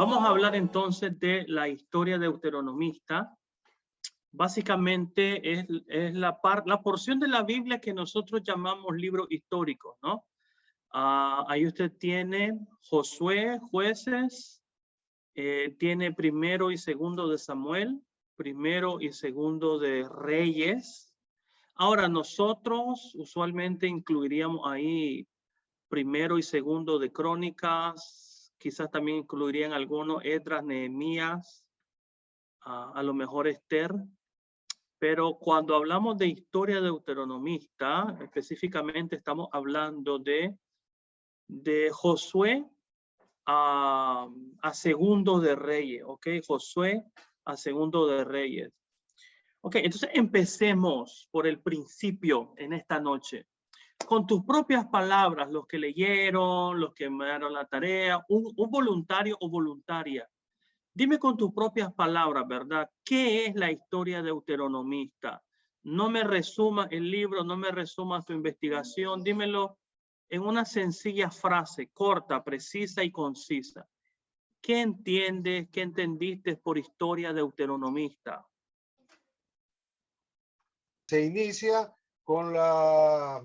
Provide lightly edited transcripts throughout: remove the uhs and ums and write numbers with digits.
Vamos a hablar entonces de la historia deuteronomista. Básicamente es la porción de la Biblia que nosotros llamamos libros históricos, ¿no? Ahí usted tiene Josué, Jueces, tiene primero y segundo de Samuel, primero y segundo de Reyes. Ahora nosotros usualmente incluiríamos ahí primero y segundo de Crónicas, quizás también incluirían algunos Esdras, Nehemías, a lo mejor Esther. Pero cuando hablamos de historia deuteronomista, específicamente estamos hablando de Josué a segundo de Reyes, ¿ok? Josué a segundo de Reyes. Ok, entonces empecemos por el principio en esta noche. Con tus propias palabras, los que leyeron, los que me dieron la tarea, un voluntario o voluntaria. Dime con tus propias palabras, ¿verdad? ¿Qué es la historia deuteronomista? No me resuma el libro, no me resuma tu investigación. Dímelo en una sencilla frase, corta, precisa y concisa. ¿Qué entiendes, qué entendiste por historia deuteronomista? Se inicia con la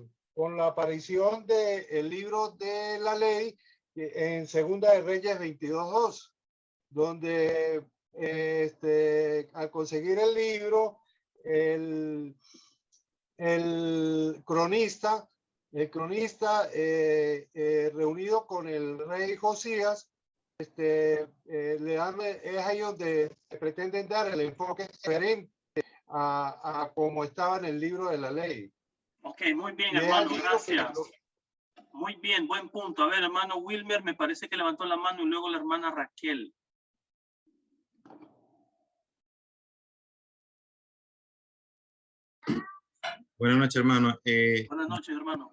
aparición del libro de la ley en Segunda de Reyes 22:2, donde al conseguir el libro, el cronista reunido con el rey Josías, le dan, es ahí donde pretenden dar el enfoque diferente a como estaba en el libro de la ley. Ok, muy bien, hermano, gracias. Muy bien, buen punto. A ver, hermano Wilmer, me parece que levantó la mano y luego la hermana Raquel. Buenas noches, hermano. Buenas noches, hermano.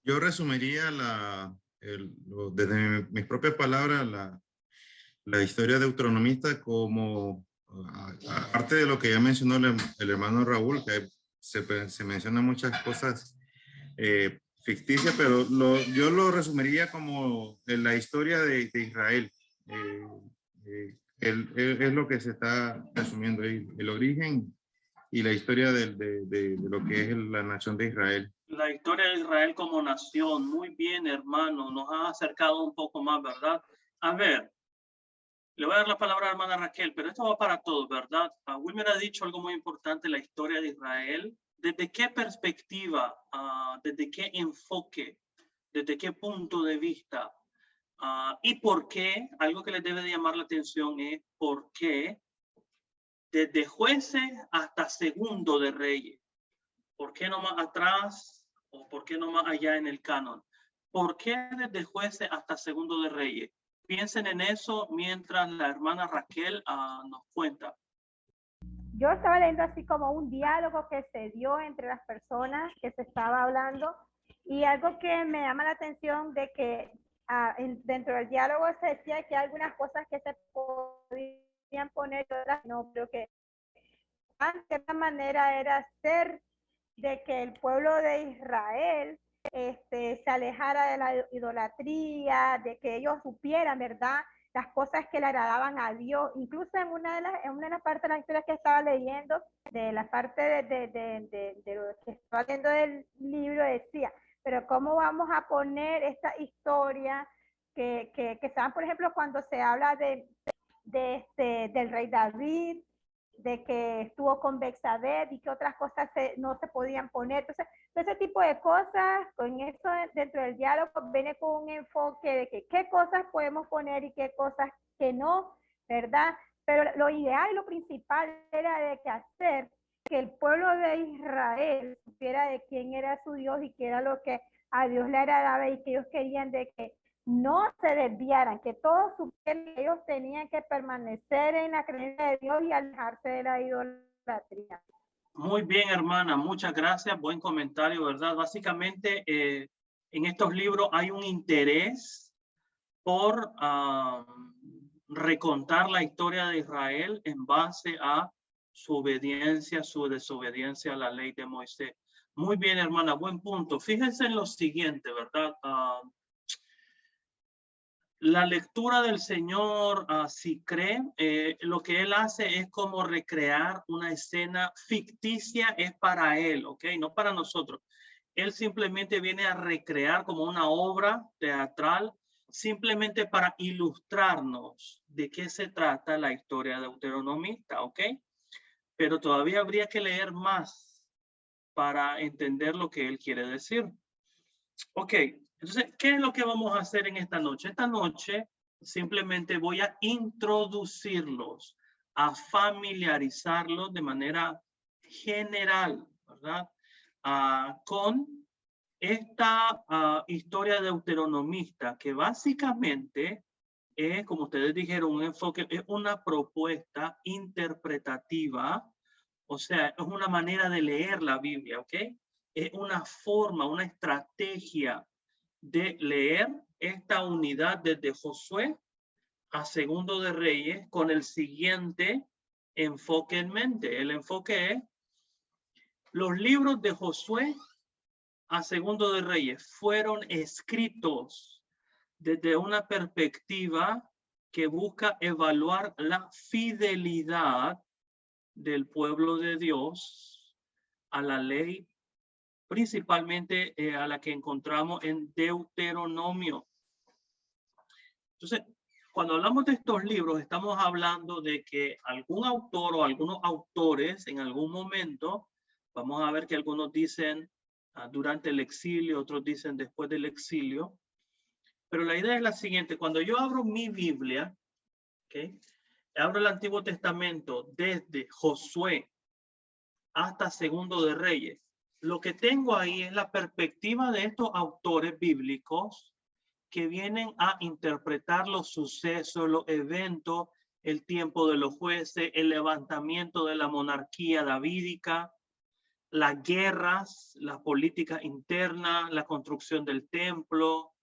Yo resumiría desde mis propias palabras la historia deuteronomista como, aparte de lo que ya mencionó el hermano Raúl, que se mencionan muchas cosas ficticias, pero yo lo resumiría como la historia de Israel. Es lo que se está resumiendo ahí, el origen y la historia de lo que es la nación de Israel. La historia de Israel como nación. Muy bien, hermano. Nos ha acercado un poco más, ¿verdad? A ver, le voy a dar la palabra a la hermana Raquel, pero esto va para todos, ¿verdad? Wilmer ha dicho algo muy importante, la historia de Israel. ¿Desde qué perspectiva, desde qué enfoque, desde qué punto de vista? ¿Y por qué? Algo que les debe de llamar la atención es por qué desde Jueces hasta segundo de Reyes. ¿Por qué no más atrás o por qué no más allá en el canon? ¿Por qué desde Jueces hasta segundo de Reyes? Piensen en eso mientras la hermana Raquel nos cuenta. Yo estaba leyendo así como un diálogo que se dio entre las personas que se estaba hablando, y algo que me llama la atención de que dentro del diálogo se decía que hay algunas cosas que se podían poner y otras no, pero que de cierta manera era hacer de que el pueblo de Israel se alejara de la idolatría, de que ellos supieran, ¿verdad?, las cosas que le agradaban a Dios. Incluso en una de las partes de la historia que estaba leyendo, de la parte de lo que estaba leyendo del libro, decía, pero ¿cómo vamos a poner esta historia que estaban, por ejemplo, cuando se habla del rey David, de que estuvo con Betsabé y que otras cosas no se podían poner? Entonces, ese tipo de cosas, con eso dentro del diálogo, viene con un enfoque de que qué cosas podemos poner y qué cosas que no, ¿verdad? Pero lo ideal y lo principal era de que hacer que el pueblo de Israel supiera de quién era su Dios y qué era lo que a Dios le agradaba, y que ellos querían de que no se desviaran, que todos supieran que ellos tenían que permanecer en la creencia de Dios y alejarse de la idolatría. Muy bien, hermana, muchas gracias, buen comentario, ¿verdad? Básicamente, en estos libros hay un interés por recontar la historia de Israel en base a su obediencia, su desobediencia a la ley de Moisés. Muy bien, hermana, buen punto. Fíjense en lo siguiente, ¿verdad? La lectura del Señor, si cree, lo que Él hace es como recrear una escena ficticia, es para Él, ¿ok? No para nosotros. Él simplemente viene a recrear como una obra teatral, simplemente para ilustrarnos de qué se trata la historia deuteronomista, ¿ok? Pero todavía habría que leer más para entender lo que Él quiere decir. Ok, entonces, ¿qué es lo que vamos a hacer en esta noche? Esta noche simplemente voy a introducirlos, a familiarizarlos de manera general, ¿verdad? Con esta historia deuteronomista, que básicamente es, como ustedes dijeron, un enfoque, es una propuesta interpretativa, o sea, es una manera de leer la Biblia, ¿ok? Es una forma, una estrategia de leer esta unidad desde Josué a Segundo de Reyes con el siguiente enfoque en mente. El enfoque es los libros de Josué a Segundo de Reyes fueron escritos desde una perspectiva que busca evaluar la fidelidad del pueblo de Dios a la ley, principalmente a la que encontramos en Deuteronomio. Entonces, cuando hablamos de estos libros, estamos hablando de que algún autor o algunos autores en algún momento, vamos a ver que algunos dicen durante el exilio, otros dicen después del exilio, pero la idea es la siguiente: cuando yo abro mi Biblia, ¿okay? Abro el Antiguo Testamento desde Josué hasta Segundo de Reyes, lo que tengo ahí es la perspectiva de estos autores bíblicos que vienen a interpretar los sucesos, los eventos, el tiempo de los jueces, el levantamiento de la monarquía davídica, las guerras, las políticas internas, la construcción del templo,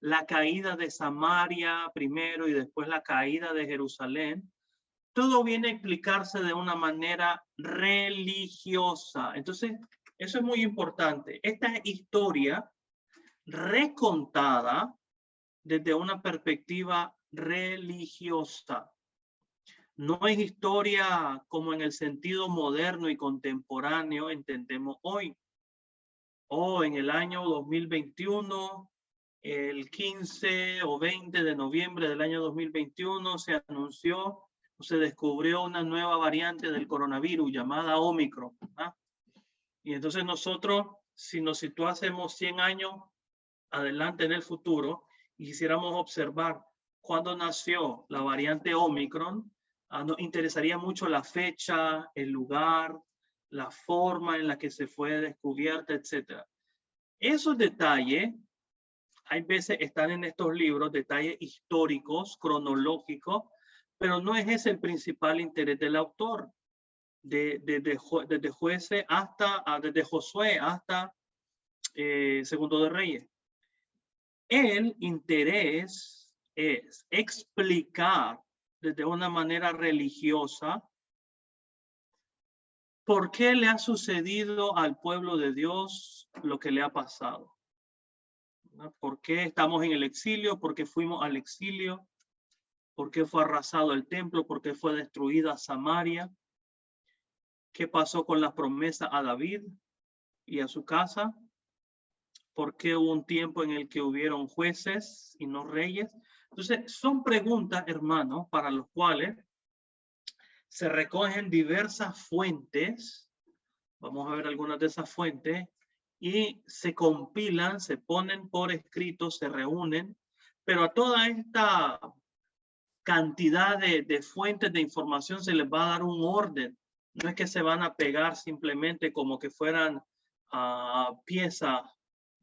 la caída de Samaria primero y después la caída de Jerusalén. Todo viene a explicarse de una manera religiosa. Entonces, eso es muy importante. Esta historia recontada desde una perspectiva religiosa. No es historia como en el sentido moderno y contemporáneo entendemos hoy. O en el año 2021, el 15 o 20 de noviembre del año 2021, se anunció o se descubrió una nueva variante del coronavirus llamada Omicron. Y entonces nosotros, si nos situásemos 100 años adelante en el futuro y quisiéramos observar cuándo nació la variante Omicron, nos interesaría mucho la fecha, el lugar, la forma en la que se fue descubierta, etc. Esos detalles, hay veces están en estos libros, detalles históricos, cronológicos, pero no es ese el principal interés del autor. Desde Josué hasta Segundo de Reyes. El interés es explicar desde una manera religiosa por qué le ha sucedido al pueblo de Dios lo que le ha pasado. ¿Por qué estamos en el exilio? ¿Por qué fuimos al exilio? ¿Por qué fue arrasado el templo? ¿Por qué fue destruida Samaria? ¿Qué pasó con la promesa a David y a su casa? ¿Por qué hubo un tiempo en el que hubieron jueces y no reyes? Entonces, son preguntas, hermanos, para los cuales se recogen diversas fuentes. Vamos a ver algunas de esas fuentes y se compilan, se ponen por escrito, se reúnen, pero a toda esta cantidad de fuentes de información se les va a dar un orden. No es que se van a pegar simplemente como que fueran piezas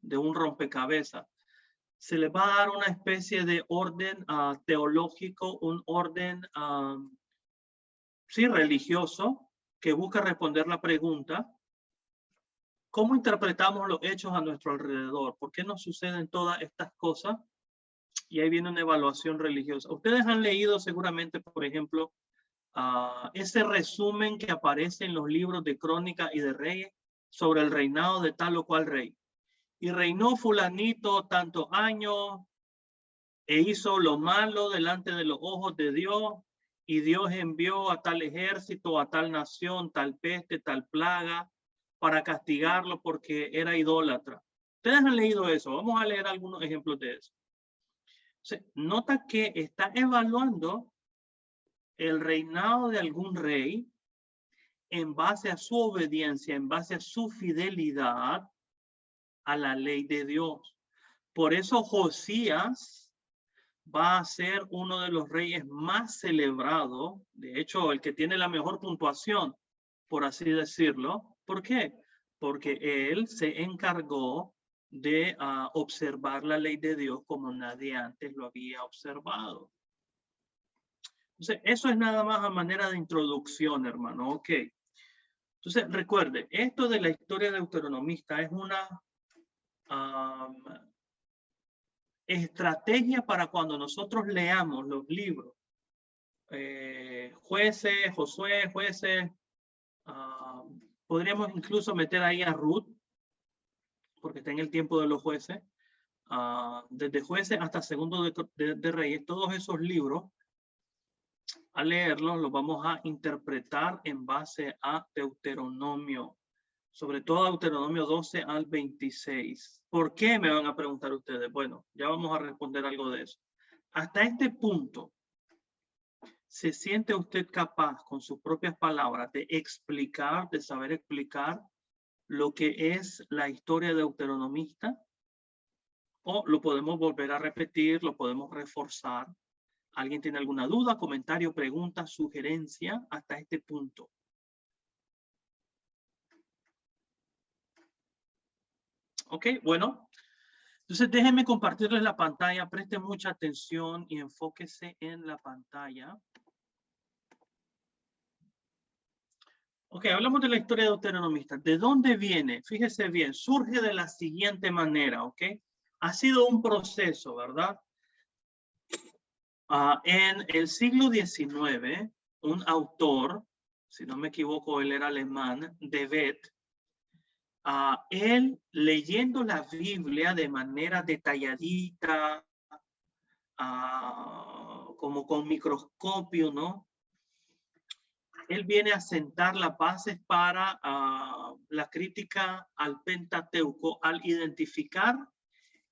de un rompecabezas. Se les va a dar una especie de orden teológico, un orden sí, religioso, que busca responder la pregunta: ¿cómo interpretamos los hechos a nuestro alrededor? ¿Por qué nos suceden todas estas cosas? Y ahí viene una evaluación religiosa. Ustedes han leído seguramente, por ejemplo, ese resumen que aparece en los libros de Crónicas y de Reyes sobre el reinado de tal o cual rey. Y reinó fulanito tantos años, e hizo lo malo delante de los ojos de Dios, y Dios envió a tal ejército, a tal nación, tal peste, tal plaga, para castigarlo porque era idólatra. Ustedes han leído eso. Vamos a leer algunos ejemplos de eso. Nota que está evaluando el reinado de algún rey en base a su obediencia, en base a su fidelidad a la ley de Dios. Por eso Josías va a ser uno de los reyes más celebrados, de hecho, el que tiene la mejor puntuación, por así decirlo. ¿Por qué? Porque él se encargó de observar la ley de Dios como nadie antes lo había observado. Entonces, eso es nada más a manera de introducción, hermano. Ok. Entonces, recuerde, esto de la historia deuteronomista es una estrategia para cuando nosotros leamos los libros. Jueces, Josué, jueces. Podríamos incluso meter ahí a Ruth, porque está en el tiempo de los jueces. Desde jueces hasta segundo de Reyes, todos esos libros, al leerlos, los vamos a interpretar en base a Deuteronomio, sobre todo Deuteronomio 12 al 26. ¿Por qué? Me van a preguntar ustedes. Bueno, ya vamos a responder algo de eso. Hasta este punto, ¿se siente usted capaz con sus propias palabras de explicar, de saber explicar lo que es la historia deuteronomista? ¿O lo podemos volver a repetir, lo podemos reforzar? ¿Alguien tiene alguna duda, comentario, pregunta, sugerencia hasta este punto? Ok, bueno. Entonces déjenme compartirles la pantalla. Presten mucha atención y enfóquese en la pantalla. Ok, hablamos de la historia deuteronomista. ¿De dónde viene? Fíjese bien, surge de la siguiente manera, ¿ok? Ha sido un proceso, ¿verdad? En el siglo XIX, un autor, si no me equivoco, él era alemán, de Wet, él leyendo la Biblia de manera detalladita, como con microscopio, ¿no? Él viene a sentar las bases para la crítica al Pentateuco al identificar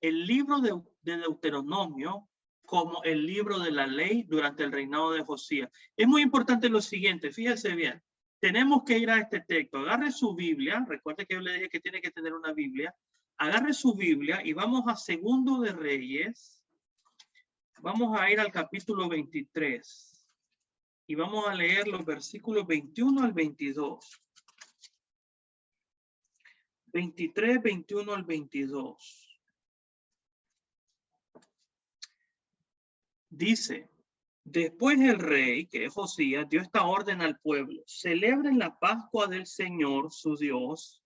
el libro de Deuteronomio como el libro de la ley durante el reinado de Josías. Es muy importante lo siguiente, fíjese bien, tenemos que ir a este texto, agarre su Biblia, recuerde que yo le dije que tiene que tener una Biblia, agarre su Biblia y vamos a Segundo de Reyes, vamos a ir al capítulo 23. Y vamos a leer los versículos 21 al 22. 23, 21 al 22. Dice, después el rey, que es Josías, dio esta orden al pueblo. Celebren la Pascua del Señor, su Dios,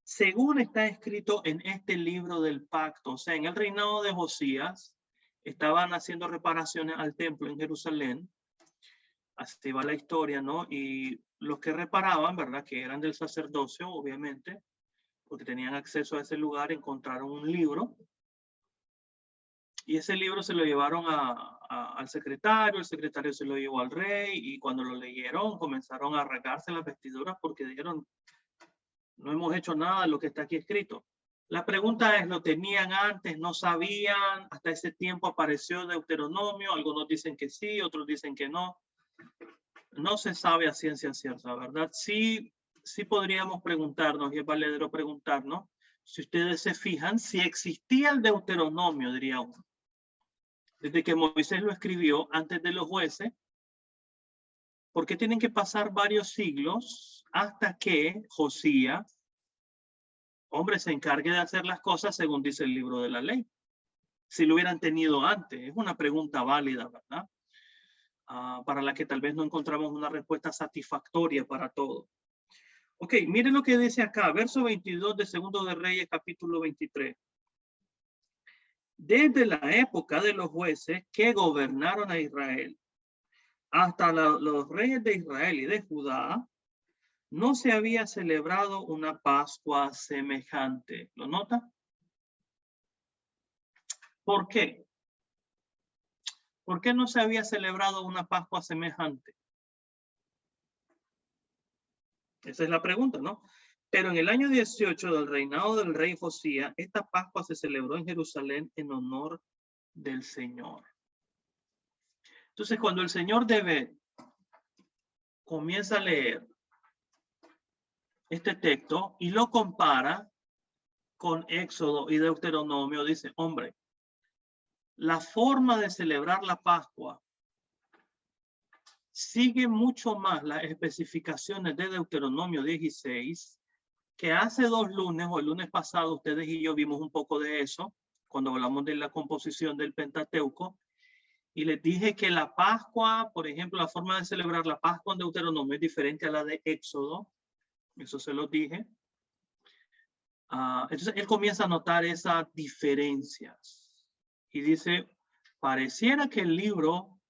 según está escrito en este libro del pacto. O sea, en el reinado de Josías, estaban haciendo reparaciones al templo en Jerusalén. Así va la historia, ¿no? Y los que reparaban, ¿verdad? Que eran del sacerdocio, obviamente, porque tenían acceso a ese lugar, encontraron un libro. Y ese libro se lo llevaron al secretario, el secretario se lo llevó al rey, y cuando lo leyeron comenzaron a rasgarse las vestiduras porque dijeron, no hemos hecho nada de lo que está aquí escrito. La pregunta es, ¿lo tenían antes? ¿No sabían? Hasta ese tiempo apareció Deuteronomio. Algunos dicen que sí, otros dicen que no. No se sabe a ciencia cierta, ¿verdad? Sí podríamos preguntarnos, y es valedero preguntarnos, si ustedes se fijan, si existía el Deuteronomio, diría uno. Desde que Moisés lo escribió antes de los jueces, ¿por qué tienen que pasar varios siglos hasta que Josías, hombre, se encargue de hacer las cosas según dice el libro de la ley? Si lo hubieran tenido antes, es una pregunta válida, ¿verdad? Para la que tal vez no encontramos una respuesta satisfactoria para todo. Ok, miren lo que dice acá, verso 22 de Segundo de Reyes, capítulo 23. Desde la época de los jueces que gobernaron a Israel hasta los reyes de Israel y de Judá, no se había celebrado una Pascua semejante. ¿Lo nota? ¿Por qué? ¿Por qué no se había celebrado una Pascua semejante? Esa es la pregunta, ¿no? Pero en el año 18 del reinado del rey Josías, esta Pascua se celebró en Jerusalén en honor del Señor. Entonces, cuando el señor David comienza a leer este texto y lo compara con Éxodo y Deuteronomio, dice, hombre, la forma de celebrar la Pascua sigue mucho más las especificaciones de Deuteronomio 16, que hace 2 lunes o el lunes pasado ustedes y yo vimos un poco de eso cuando hablamos de la composición del Pentateuco, y les dije que la Pascua, por ejemplo, la forma de celebrar la Pascua en Deuteronomio es diferente a la de Éxodo. Eso se lo dije. Entonces él comienza a notar esas diferencias y dice, pareciera que el libro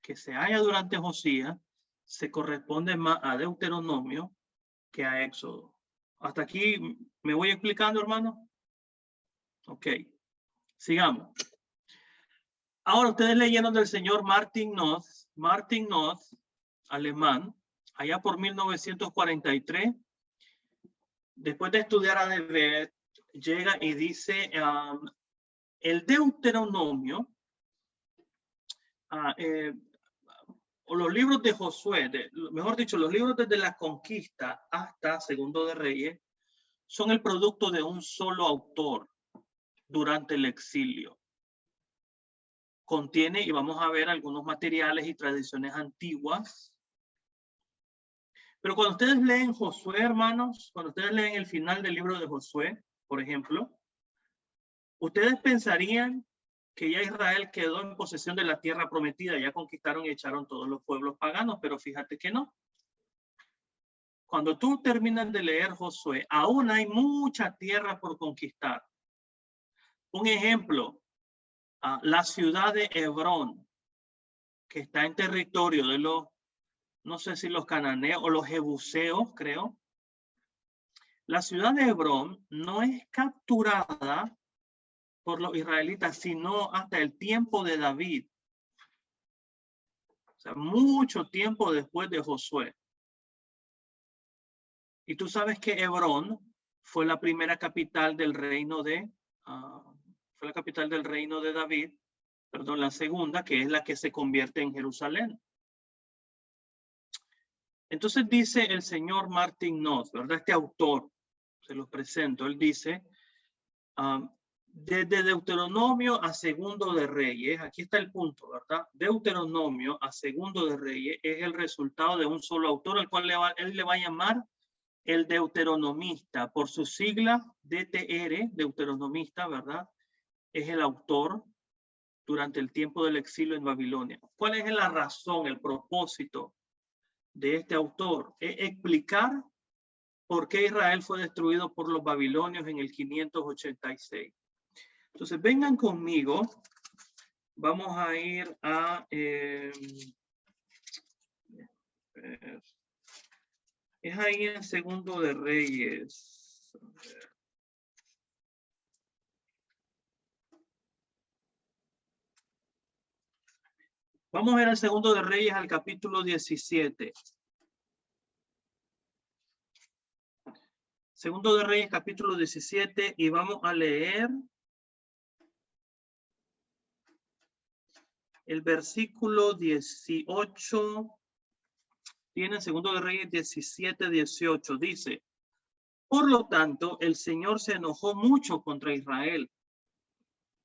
que se halla durante Josías se corresponde más a Deuteronomio que a Éxodo. Hasta aquí me voy explicando, hermano. Ok, sigamos. Ahora ustedes leyeron del señor Martin Noth, alemán, allá por 1943. Después de estudiar a David, llega y dice, el Deuteronomio, o los libros de Josué, mejor dicho, los libros desde la conquista hasta Segundo de Reyes, son el producto de un solo autor durante el exilio. Contiene, y vamos a ver, algunos materiales y tradiciones antiguas. Pero cuando ustedes leen Josué, hermanos, cuando ustedes leen el final del libro de Josué, por ejemplo, ustedes pensarían que ya Israel quedó en posesión de la tierra prometida, ya conquistaron y echaron todos los pueblos paganos, pero fíjate que no. Cuando tú terminas de leer Josué, aún hay mucha tierra por conquistar. Un ejemplo, la ciudad de Hebrón, que está en territorio de los, no sé si los cananeos o los jebuseos, creo. La ciudad de Hebrón no es capturada por los israelitas, sino hasta el tiempo de David. O sea, mucho tiempo después de Josué. Y tú sabes que Hebrón fue la primera capital del reino de, fue la capital del reino de David, perdón, la segunda, que es la que se convierte en Jerusalén. Entonces dice el señor Martin Noth, ¿verdad? Este autor, se los presento, él dice, desde Deuteronomio a Segundo de Reyes, aquí está el punto, ¿verdad? Deuteronomio a Segundo de Reyes es el resultado de un solo autor, al cual él le va a llamar el deuteronomista, por su sigla DTR, deuteronomista, ¿verdad? Es el autor durante el tiempo del exilio en Babilonia. ¿Cuál es la razón, el propósito de este autor? Es explicar por qué Israel fue destruido por los babilonios en el 586. Entonces, vengan conmigo. Vamos a ir a... es ahí en Segundo de Reyes. Vamos a ver el Segundo de Reyes al capítulo 17. Segundo de Reyes, capítulo 17, y vamos a leer el versículo 18. Tiene Segundo de Reyes 17, 18. Dice, por lo tanto, el Señor se enojó mucho contra Israel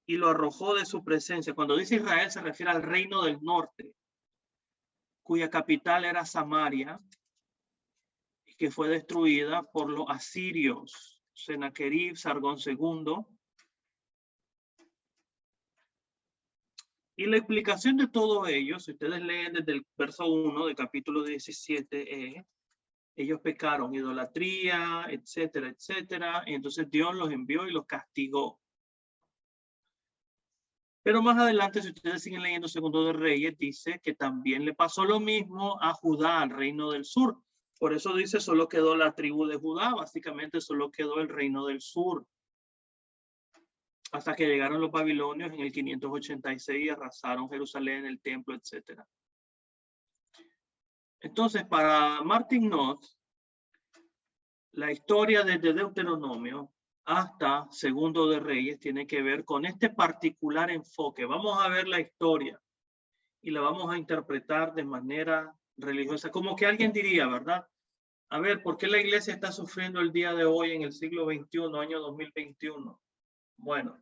y lo arrojó de su presencia. Cuando dice Israel se refiere al reino del norte, cuya capital era Samaria, y que fue destruida por los asirios, Sennacherib, Sargón II. Y la explicación de todo ello, si ustedes leen desde el verso 1 del capítulo 17, ellos pecaron, idolatría, etcétera, etcétera. Y entonces Dios los envió y los castigó. Pero más adelante, si ustedes siguen leyendo Segundo de Reyes, dice que también le pasó lo mismo a Judá, al reino del sur. Por eso dice, solo quedó la tribu de Judá, básicamente solo quedó el reino del sur. hasta que llegaron los babilonios en el 586 y arrasaron Jerusalén, el templo, etc. Entonces, para Martin Knott, la historia desde Deuteronomio hasta Segundo de Reyes tiene que ver con este particular enfoque. Vamos a ver la historia y la vamos a interpretar de manera religiosa, como que alguien diría, ¿verdad? A ver, ¿por qué la iglesia está sufriendo el día de hoy en el siglo XXI, año 2021? Bueno,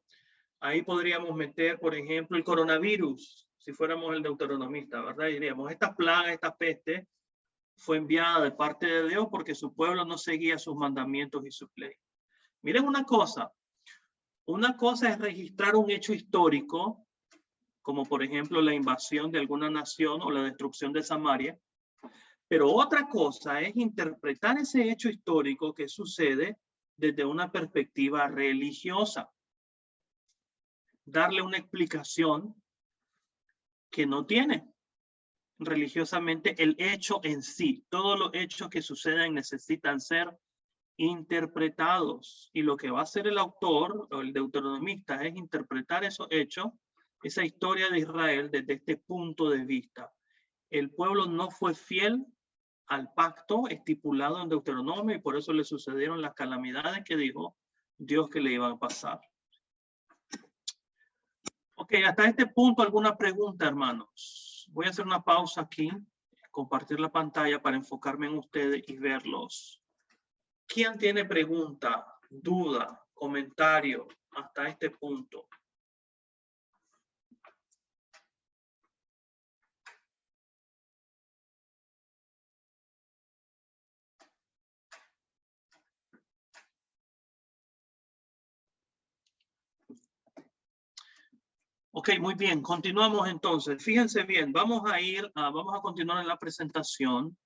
ahí podríamos meter, por ejemplo, el coronavirus, si fuéramos el deuteronomista, ¿verdad? Y diríamos, esta plaga, esta peste, fue enviada de parte de Dios porque su pueblo no seguía sus mandamientos y sus leyes. Miren una cosa es registrar un hecho histórico, como por ejemplo la invasión de alguna nación o la destrucción de Samaria, pero otra cosa es interpretar ese hecho histórico que sucede desde una perspectiva religiosa. Darle una explicación que no tiene religiosamente el hecho en sí. Todos los hechos que suceden necesitan ser interpretados. Y lo que va a hacer el autor o el deuteronomista es interpretar esos hechos, esa historia de Israel desde este punto de vista. El pueblo no fue fiel al pacto estipulado en Deuteronomio y por eso le sucedieron las calamidades que dijo Dios que le iban a pasar. Ok, hasta este punto, ¿alguna pregunta, hermanos? Voy a hacer una pausa aquí, compartir la pantalla para enfocarme en ustedes y verlos. ¿Quién tiene pregunta, duda, comentario hasta este punto? Ok, muy bien. Continuamos entonces. Fíjense bien, vamos a continuar en la presentación.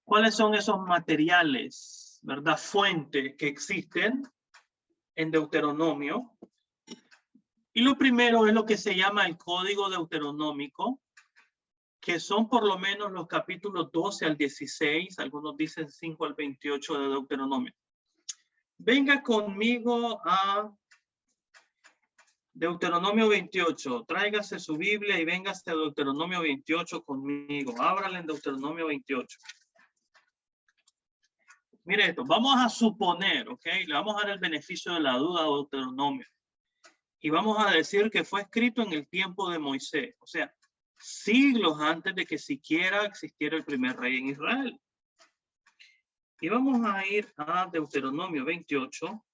¿Cuáles son esos materiales, verdad, fuentes que existen en Deuteronomio? Y lo primero es lo que se llama el Código Deuteronómico, que son por lo menos los capítulos 12 al 16, algunos dicen 5 al 28 de Deuteronomio. Venga conmigo a Deuteronomio 28, tráigase su Biblia y véngase a Deuteronomio 28 conmigo. Ábrale en Deuteronomio 28. Mire esto, vamos a suponer, ¿ok? Le vamos a dar el beneficio de la duda a Deuteronomio. Y vamos a decir que fue escrito en el tiempo de Moisés, o sea, siglos antes de que siquiera existiera el primer rey en Israel. Y vamos a ir a Deuteronomio 28.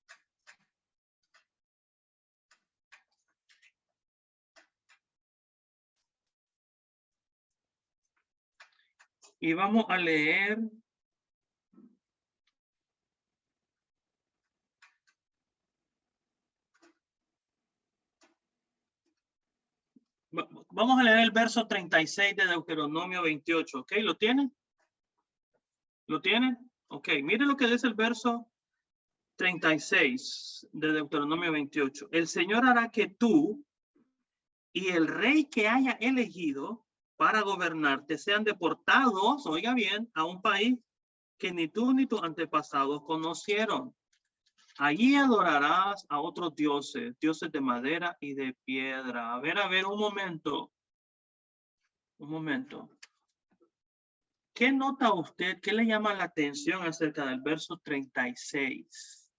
Y vamos a leer el verso 36 de Deuteronomio 28, ¿ok? ¿Lo tienen? ¿Lo tienen? Ok, mire lo que dice el verso 36 de Deuteronomio 28. El Señor hará que tú y el rey que haya elegido para gobernarte sean deportados, oiga bien, a un país que ni tú ni tus antepasados conocieron. Allí adorarás a otros dioses, dioses de madera y de piedra. A ver, un momento. Un momento. ¿Qué nota usted? ¿Qué le llama la atención acerca del verso 36?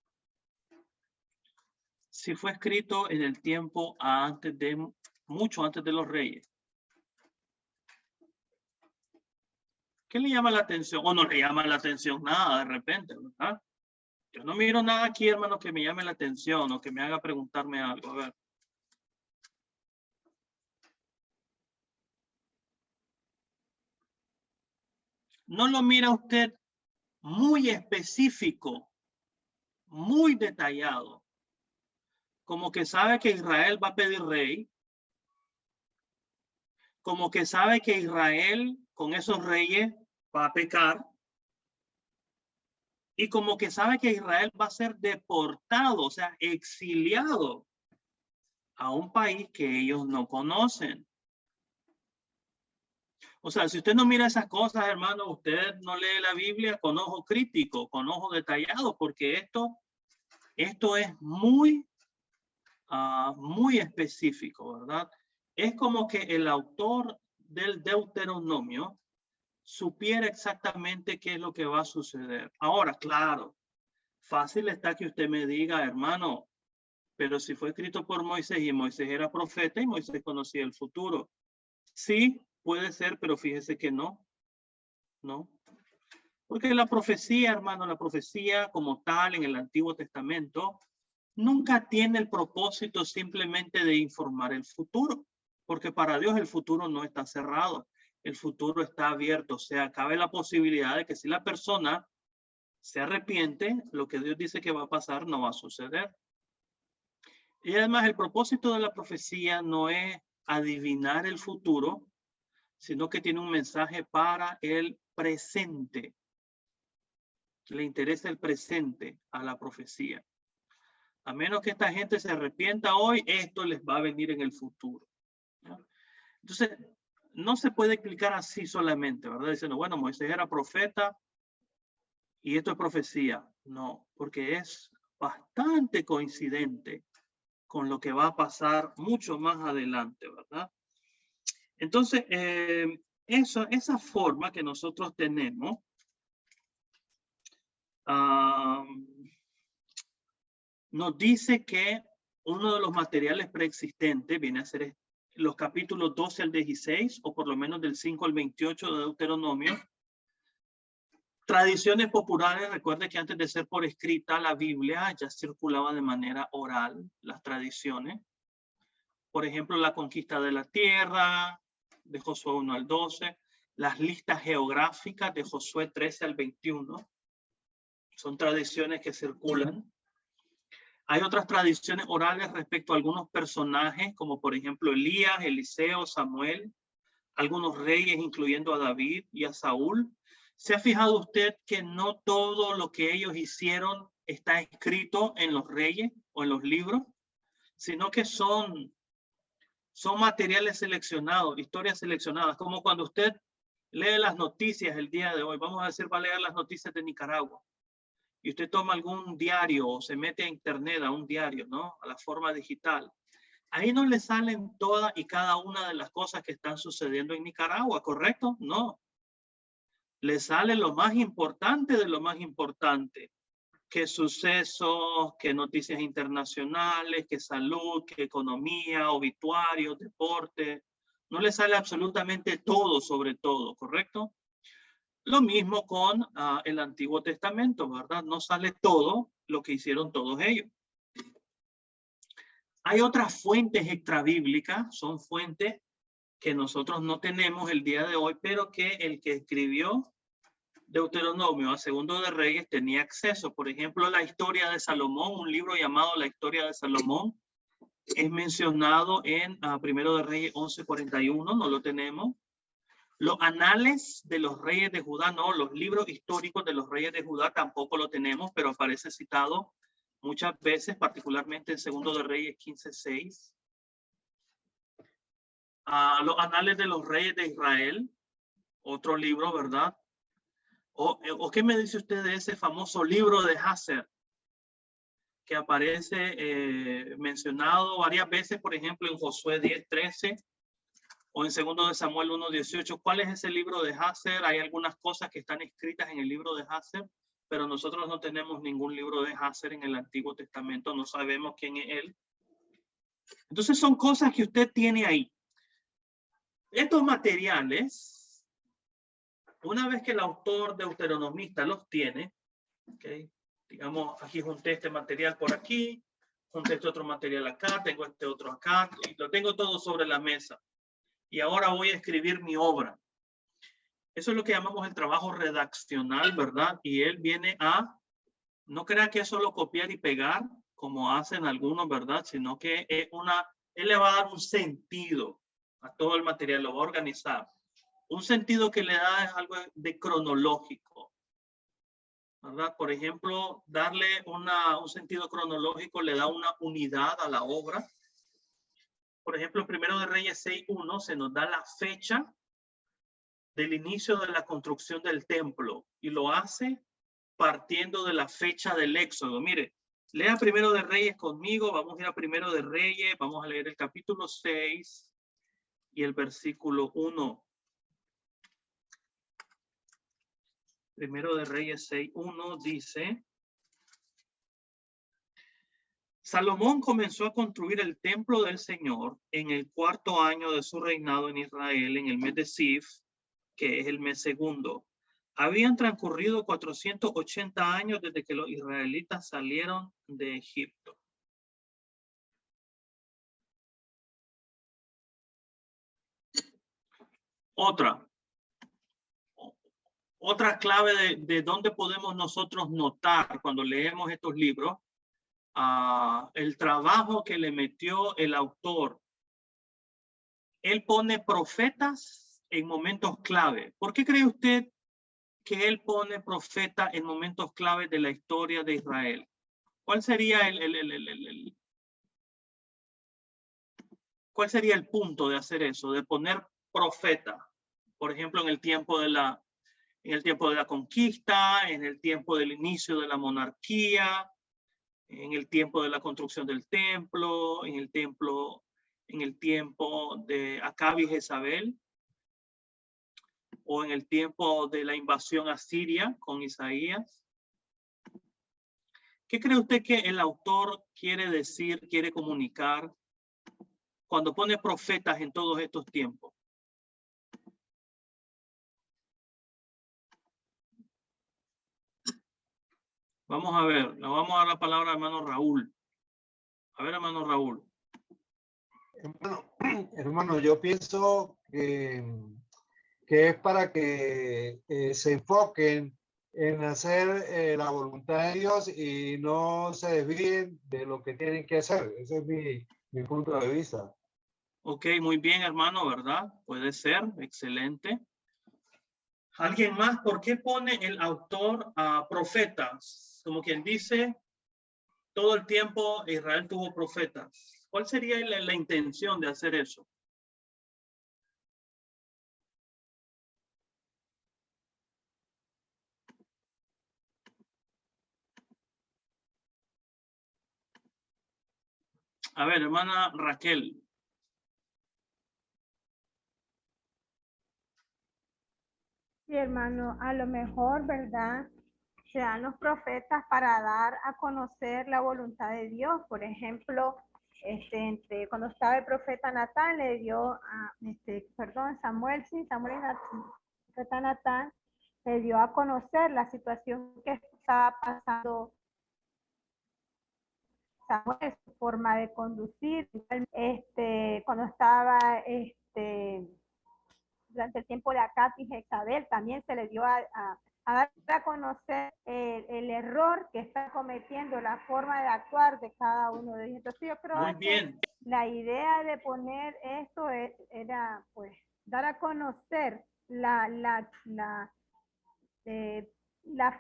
Si fue escrito en el tiempo mucho antes de los reyes. ¿Qué le llama la atención? ¿O no le llama la atención nada de repente, verdad? Yo no miro nada aquí, hermano, que me llame la atención o que me haga preguntarme algo. A ver. ¿No lo mira usted muy específico, muy detallado? Como que sabe que Israel va a pedir rey. Como que sabe que Israel con esos reyes va a pecar. Y como que sabe que Israel va a ser deportado, o sea, exiliado a un país que ellos no conocen. O sea, si usted no mira esas cosas, hermano, usted no lee la Biblia con ojo crítico, con ojo detallado, porque esto es muy muy específico, ¿verdad? Es como que el autor del Deuteronomio supiera exactamente qué es lo que va a suceder. Ahora, claro, fácil está que usted me diga, hermano, pero si fue escrito por Moisés y Moisés era profeta y Moisés conocía el futuro. Sí, puede ser, pero fíjese que no. No. Porque la profecía, hermano, la profecía como tal en el Antiguo Testamento nunca tiene el propósito simplemente de informar el futuro, porque para Dios el futuro no está cerrado, el futuro está abierto, o sea, cabe la posibilidad de que si la persona se arrepiente, lo que Dios dice que va a pasar no va a suceder. Y además el propósito de la profecía no es adivinar el futuro, sino que tiene un mensaje para el presente. Le interesa el presente a la profecía. A menos que esta gente se arrepienta hoy, esto les va a venir en el futuro, ¿no? Entonces, no se puede explicar así solamente, ¿verdad? Diciendo, bueno, Moisés era profeta y esto es profecía. No, porque es bastante coincidente con lo que va a pasar mucho más adelante, ¿verdad? Entonces, esa forma que nosotros tenemos, nos dice que uno de los materiales preexistentes viene a ser los capítulos 12 al 16, o por lo menos del 5 al 28 de Deuteronomio. Tradiciones populares, recuerde que antes de ser por escrita, la Biblia ya circulaba de manera oral, las tradiciones. Por ejemplo, la conquista de la tierra, de Josué 1 al 12, las listas geográficas de Josué 13 al 21, son tradiciones que circulan. Hay otras tradiciones orales respecto a algunos personajes, como por ejemplo Elías, Eliseo, Samuel, algunos reyes, incluyendo a David y a Saúl. ¿Se ha fijado usted que no todo lo que ellos hicieron está escrito en los reyes o en los libros, sino que son materiales seleccionados, historias seleccionadas, como cuando usted lee las noticias el día de hoy? Vamos a decir, va a leer las noticias de Nicaragua. Y usted toma algún diario o se mete a internet a un diario, ¿no? A la forma digital. Ahí no le salen todas y cada una de las cosas que están sucediendo en Nicaragua, ¿correcto? No. Le sale lo más importante de lo más importante. Qué sucesos, qué noticias internacionales, qué salud, qué economía, obituarios, deporte. No le sale absolutamente todo sobre todo, ¿correcto? Lo mismo con el Antiguo Testamento, ¿verdad? No sale todo lo que hicieron todos ellos. Hay otras fuentes extrabíblicas, son fuentes que nosotros no tenemos el día de hoy, pero que el que escribió Deuteronomio a Segundo de Reyes tenía acceso. Por ejemplo, la historia de Salomón, un libro llamado La Historia de Salomón, es mencionado en Primero de Reyes 11:41, no lo tenemos. Los anales de los reyes de Judá, no, los libros históricos de los reyes de Judá tampoco lo tenemos, pero aparece citado muchas veces, particularmente en Segundo de Reyes 15:6. Los anales de los reyes de Israel, otro libro, ¿verdad? ¿O qué me dice usted de ese famoso libro de Hazer, que aparece mencionado varias veces, por ejemplo, en Josué 10:13? O en Segundo de Samuel 1:18. ¿Cuál es ese libro de Hazer? Hay algunas cosas que están escritas en el libro de Hazer, pero nosotros no tenemos ningún libro de Hazer en el Antiguo Testamento. No sabemos quién es él. Entonces son cosas que usted tiene ahí. Estos materiales, una vez que el autor deuteronomista los tiene, ¿okay? Digamos, aquí junté este material por aquí, junté este otro material acá, tengo este otro acá, y lo tengo todo sobre la mesa. Y ahora voy a escribir mi obra. Eso es lo que llamamos el trabajo redaccional, ¿verdad? Y él viene no crea que es solo copiar y pegar, como hacen algunos, ¿verdad? Sino que es él le va a dar un sentido a todo el material, lo va a organizar. Un sentido que le da es algo de cronológico, ¿verdad? Por ejemplo, darle un sentido cronológico le da una unidad a la obra. Por ejemplo, en Primero de Reyes 6:1 se nos da la fecha del inicio de la construcción del templo y lo hace partiendo de la fecha del Éxodo. Mire, Lea Primero de Reyes conmigo. Vamos a ir a Primero de Reyes. Vamos a leer el capítulo 6 y el versículo 1. Primero de Reyes 6:1 dice: Salomón comenzó a construir el templo del Señor en el 4º año de su reinado en Israel, en el mes de Sif, que es el mes segundo. Habían transcurrido 480 años desde que los israelitas salieron de Egipto. Otra clave de dónde podemos nosotros notar cuando leemos estos libros, el trabajo que le metió el autor. Él pone profetas en momentos clave. ¿Por qué cree usted que él pone profeta en momentos clave de la historia de Israel? ¿Cuál sería cuál sería el punto de hacer eso, de poner profeta? Por ejemplo, en el tiempo de la conquista, en el tiempo del inicio de la monarquía, en el tiempo de la construcción del templo, en el tiempo de Acab y Jezabel, o en el tiempo de la invasión asiria con Isaías. ¿Qué cree usted que el autor quiere decir, quiere comunicar cuando pone profetas en todos estos tiempos? Vamos a ver, le vamos a dar la palabra a hermano Raúl. A ver, hermano Raúl. Hermano, yo pienso que es para que se enfoquen en hacer la voluntad de Dios y no se desvíen de lo que tienen que hacer. Ese es mi punto de vista. Ok, muy bien, hermano, ¿verdad? Puede ser, excelente. ¿Alguien más? ¿Por qué pone el autor a profetas? Como quien dice, todo el tiempo Israel tuvo profetas. ¿Cuál sería la intención de hacer eso? A ver, hermana Raquel. Sí, hermano, a lo mejor, ¿verdad? Se dan los profetas para dar a conocer la voluntad de Dios. Por ejemplo, cuando estaba el profeta Natán, le dio a, Samuel, profeta Natán, le dio a conocer la situación que estaba pasando Samuel, su forma de conducir, cuando estaba, durante el tiempo de Acab y Jezabel, también se le dio a dar a conocer el error que está cometiendo, la forma de actuar de cada uno de ellos. Entonces yo creo Muy bien. que la idea de poner esto era pues dar a conocer la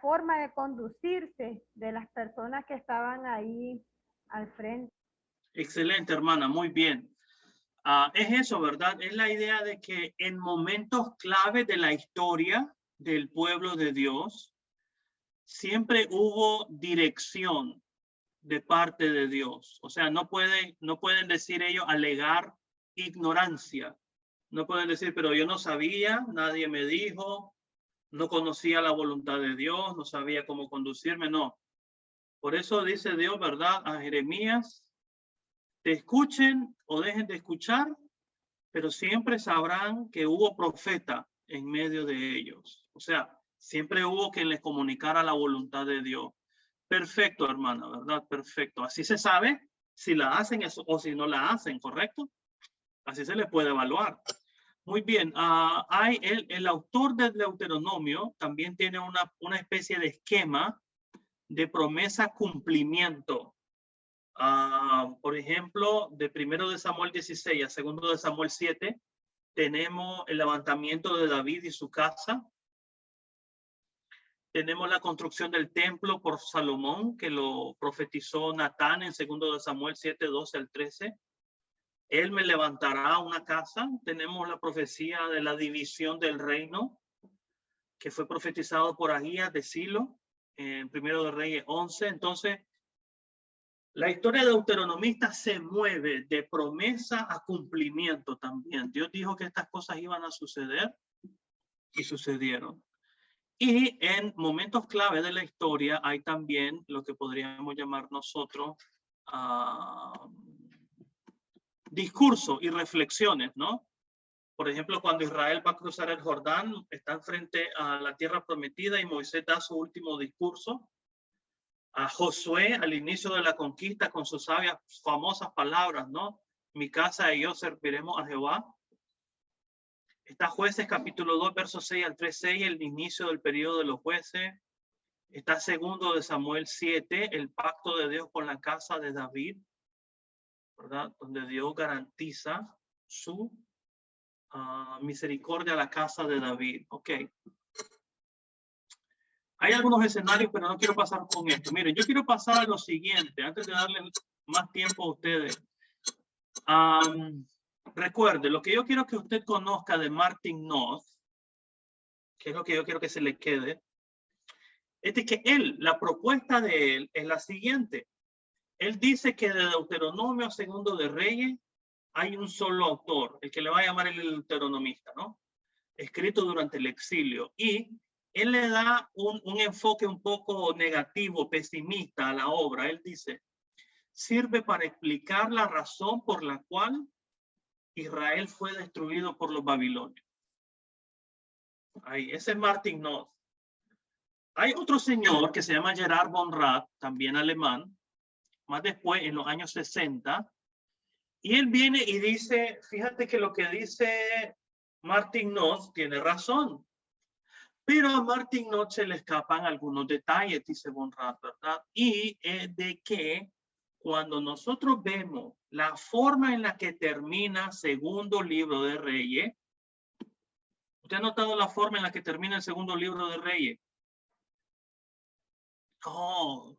forma de conducirse de las personas que estaban ahí al frente. Excelente, hermana, muy bien. Es eso, ¿verdad? Es la idea de que en momentos clave de la historia del pueblo de Dios, siempre hubo dirección de parte de Dios. O sea, no pueden decir ellos, alegar ignorancia. No pueden decir, pero yo no sabía, nadie me dijo, no conocía la voluntad de Dios, no sabía cómo conducirme, no. Por eso dice Dios, ¿verdad? A Jeremías, te escuchen o dejen de escuchar, pero siempre sabrán que hubo profeta en medio de ellos. O sea, siempre hubo quien les comunicara la voluntad de Dios. Perfecto, hermana, ¿verdad? Perfecto. Así se sabe si la hacen eso, o si no la hacen, ¿correcto? Así se les puede evaluar. Muy bien. El autor del Deuteronomio también tiene una especie de esquema de promesa cumplimiento. Por ejemplo, de 1 de Samuel 16 a 2 de Samuel 7, tenemos el levantamiento de David y su casa. Tenemos la construcción del templo por Salomón, que lo profetizó Natán en 2 de Samuel 7, 12 al 13. Él me levantará una casa. Tenemos la profecía de la división del reino, que fue profetizado por Ahías de Silo, en 1 de Reyes 11. Entonces, La historia deuteronomista se mueve de promesa a cumplimiento también. Dios dijo que estas cosas iban a suceder y sucedieron. Y en momentos clave de la historia hay también lo que podríamos llamar nosotros discursos y reflexiones, ¿no? Por ejemplo, cuando Israel va a cruzar el Jordán, están frente a la tierra prometida y Moisés da su último discurso. A Josué al inicio de la conquista con sus sabias famosas palabras, ¿no? Mi casa y yo serviremos a Jehová. Está Jueces capítulo 2, versos 6 al 3:6, el inicio del periodo de los jueces. Está segundo de Samuel 7, el pacto de Dios con la casa de David, ¿verdad? Donde Dios garantiza su misericordia a la casa de David. Ok. Hay algunos escenarios, pero no quiero pasar con esto. Miren, yo quiero pasar a lo siguiente, antes de darle más tiempo a ustedes. Recuerde, lo que yo quiero que usted conozca de Martin North, que es lo que yo quiero que se le quede, es de que la propuesta de él es la siguiente. Él dice que de Deuteronomio segundo de Reyes hay un solo autor, el que le va a llamar el deuteronomista, ¿no? Escrito durante el exilio. Y él le da un enfoque un poco negativo, pesimista a la obra. Él dice, sirve para explicar la razón por la cual Israel fue destruido por los babilonios. Ahí, ese es Martin North. Hay otro señor que se llama Gerard von Rath, también alemán, más después, en los años 60, y él viene y dice, fíjate que lo que dice Martin North tiene razón, pero a Martin North se le escapan algunos detalles, dice von Rath, ¿verdad? Y de que cuando nosotros vemos la forma en la que termina segundo libro de Reyes, ¿usted ha notado la forma en la que termina el segundo libro de Reyes? No,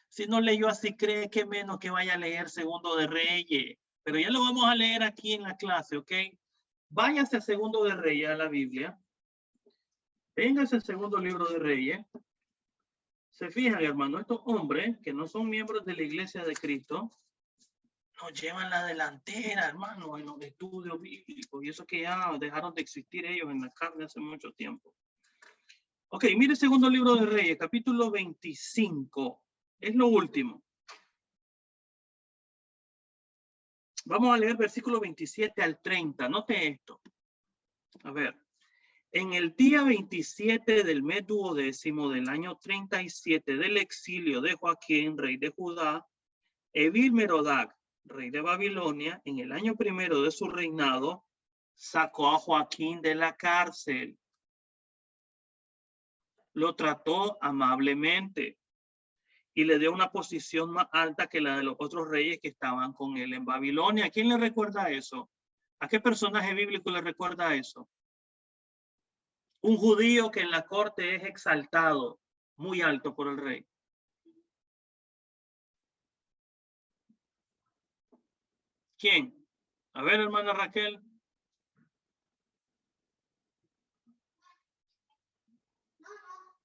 si no leyó así, cree que menos que vaya a leer segundo de Reyes. Pero ya lo vamos a leer aquí en la clase, ¿ok? Váyase a segundo de Reyes, a la Biblia. Véngase al segundo libro de Reyes. Se fijan, hermano, estos hombres que no son miembros de la iglesia de Cristo, nos llevan la delantera, hermano, en los estudios bíblicos. Y eso que ya dejaron de existir ellos en la carne hace mucho tiempo. Ok, mire el segundo libro de Reyes, capítulo 25. Es lo último. Vamos a leer versículo 27 al 30. Note esto. A ver. En el día 27 del mes duodécimo del año 37 del exilio de Joaquín, rey de Judá, Evil-Merodach, rey de Babilonia, en el año primero de su reinado, sacó a Joaquín de la cárcel. Lo trató amablemente y le dio una posición más alta que la de los otros reyes que estaban con él en Babilonia. ¿A quién le recuerda eso? ¿A qué personaje bíblico le recuerda eso? Un judío que en la corte es exaltado, muy alto por el rey. ¿Quién? A ver, hermana Raquel.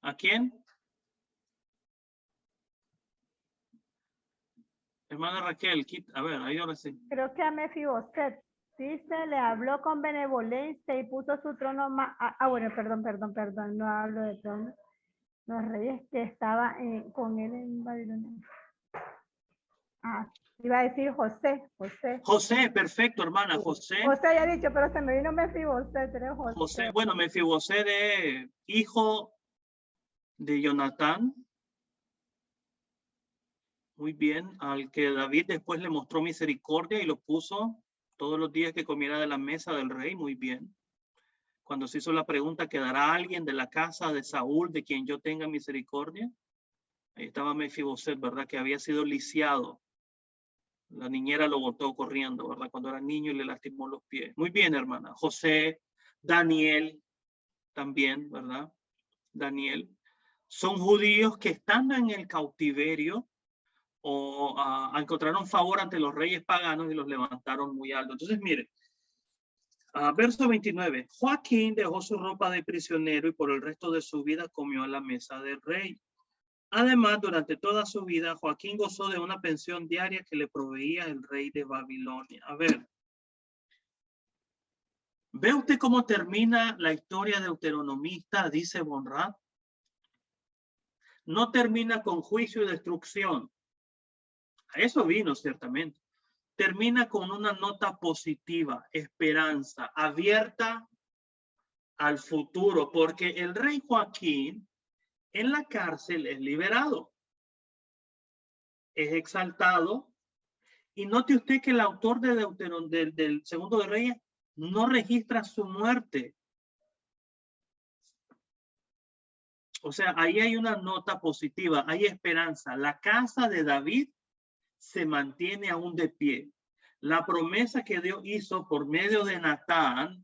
¿A quién? Hermana Raquel, a ver, ahí ahora sí. Creo que a Mefiboset. Dice, le habló con benevolencia y puso su trono más... bueno, perdón, no hablo de trono. Los reyes que estaban con él en Babilonia. Iba a decir José. José, perfecto, hermana, José. José ya he dicho, pero se me vino Mefiboset, pero José. José, bueno, Mefiboset es hijo de Jonatán. Muy bien, al que David después le mostró misericordia y lo puso todos los días que comiera de la mesa del rey. Muy bien. Cuando se hizo la pregunta, ¿quedará alguien de la casa de Saúl de quien yo tenga misericordia? Ahí estaba Mefiboset, ¿verdad? Que había sido lisiado. La niñera lo botó corriendo, ¿verdad? Cuando era niño y le lastimó los pies. Muy bien, hermana. José, Daniel, también, ¿verdad? Daniel. Son judíos que estando en el cautiverio o encontraron favor ante los reyes paganos y los levantaron muy alto. Entonces, miren, verso 29. Joaquín dejó su ropa de prisionero y por el resto de su vida comió a la mesa del rey. Además, durante toda su vida, Joaquín gozó de una pensión diaria que le proveía el rey de Babilonia. A ver, ¿ve usted cómo termina la historia deuteronomista? Dice Bonrad. No termina con juicio y destrucción. A eso vino ciertamente. Termina con una nota positiva, esperanza, abierta al futuro, porque el rey Joaquín en la cárcel es liberado, es exaltado. Y note usted que el autor de del Segundo de Reyes no registra su muerte. O sea, ahí hay una nota positiva, hay esperanza. La casa de David se mantiene aún de pie. La promesa que Dios hizo por medio de Natán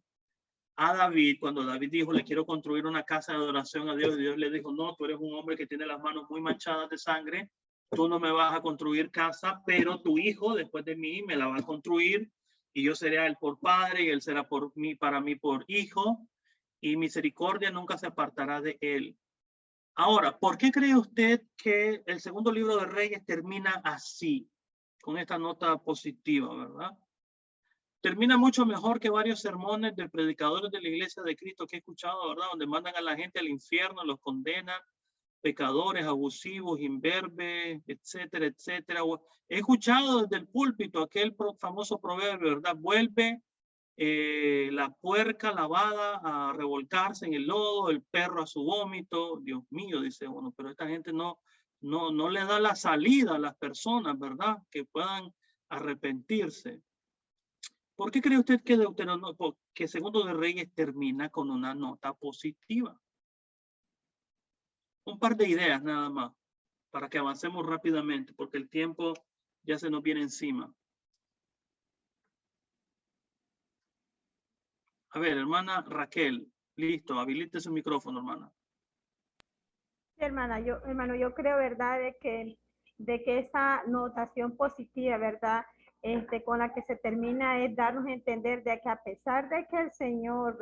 a David, cuando David dijo, le quiero construir una casa de adoración a Dios, Dios le dijo, no, tú eres un hombre que tiene las manos muy manchadas de sangre, tú no me vas a construir casa, pero tu hijo después de mí me la va a construir y yo seré a él por padre y él será por mí, para mí por hijo, y misericordia nunca se apartará de él. Ahora, ¿por qué cree usted que el segundo libro de Reyes termina así, con esta nota positiva, verdad? Termina mucho mejor que varios sermones de predicadores de la iglesia de Cristo que he escuchado, ¿verdad? Donde mandan a la gente al infierno, los condenan, pecadores, abusivos, imberbes, etcétera, etcétera. He escuchado desde el púlpito aquel famoso proverbio, ¿verdad? Vuelve la puerca lavada a revolcarse en el lodo, el perro a su vómito. Dios mío, dice uno, pero esta gente no le da la salida a las personas, ¿verdad? Que puedan arrepentirse. ¿Por qué cree usted que que Segundo de Reyes termina con una nota positiva? Un par de ideas nada más, para que avancemos rápidamente, porque el tiempo ya se nos viene encima. A ver, hermana Raquel, listo, habilite su micrófono, hermana. Hermano, yo creo, ¿verdad?, de que esa notación positiva, ¿verdad?, con la que se termina es darnos a entender de que a pesar de que el Señor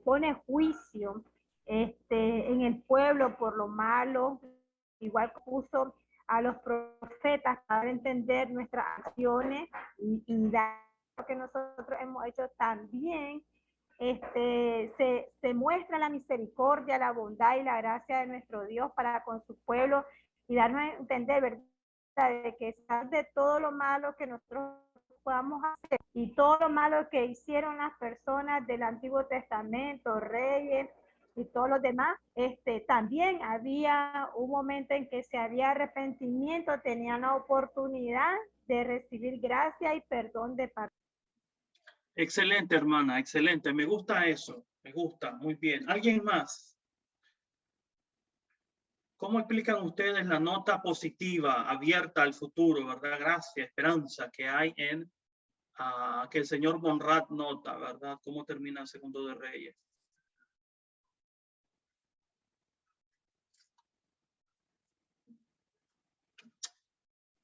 pone juicio en el pueblo por lo malo, igual puso a los profetas para entender nuestras acciones y dar lo que nosotros hemos hecho también. Se muestra la misericordia, la bondad y la gracia de nuestro Dios para con su pueblo y darnos a entender, ¿verdad?, de que de todo lo malo que nosotros podamos hacer y todo lo malo que hicieron las personas del Antiguo Testamento, reyes y todos los demás, también había un momento en que si había arrepentimiento, tenían la oportunidad de recibir gracia y perdón de parte. Excelente, hermana, excelente. Me gusta eso. Me gusta, muy bien. ¿Alguien más? ¿Cómo explican ustedes la nota positiva, abierta al futuro, verdad? Gracia, esperanza que hay en que el señor Bonrad nota, ¿verdad? ¿Cómo termina el Segundo de Reyes?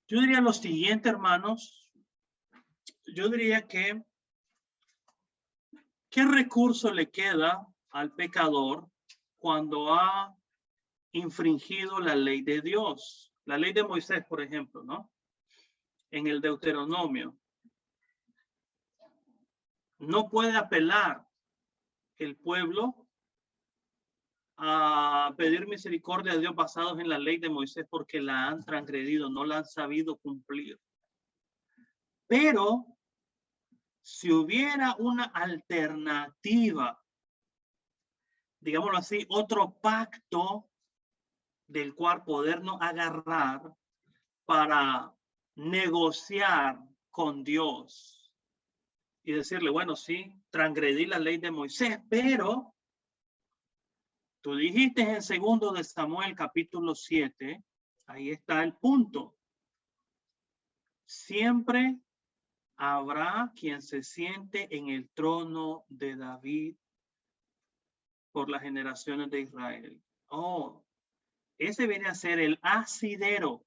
Yo diría lo siguiente, hermanos. Yo diría que ¿qué recurso le queda al pecador cuando ha infringido la ley de Dios? La ley de Moisés, por ejemplo, ¿no? En el Deuteronomio. No puede apelar el pueblo a pedir misericordia de Dios basados en la ley de Moisés porque la han transgredido, no la han sabido cumplir. Pero si hubiera una alternativa, digámoslo así, otro pacto del cual podernos agarrar para negociar con Dios y decirle, bueno, sí, transgredí la ley de Moisés, pero tú dijiste en 2 de Samuel capítulo 7, ahí está el punto. Siempre habrá quien se siente en el trono de David por las generaciones de Israel. Oh, ese viene a ser el asidero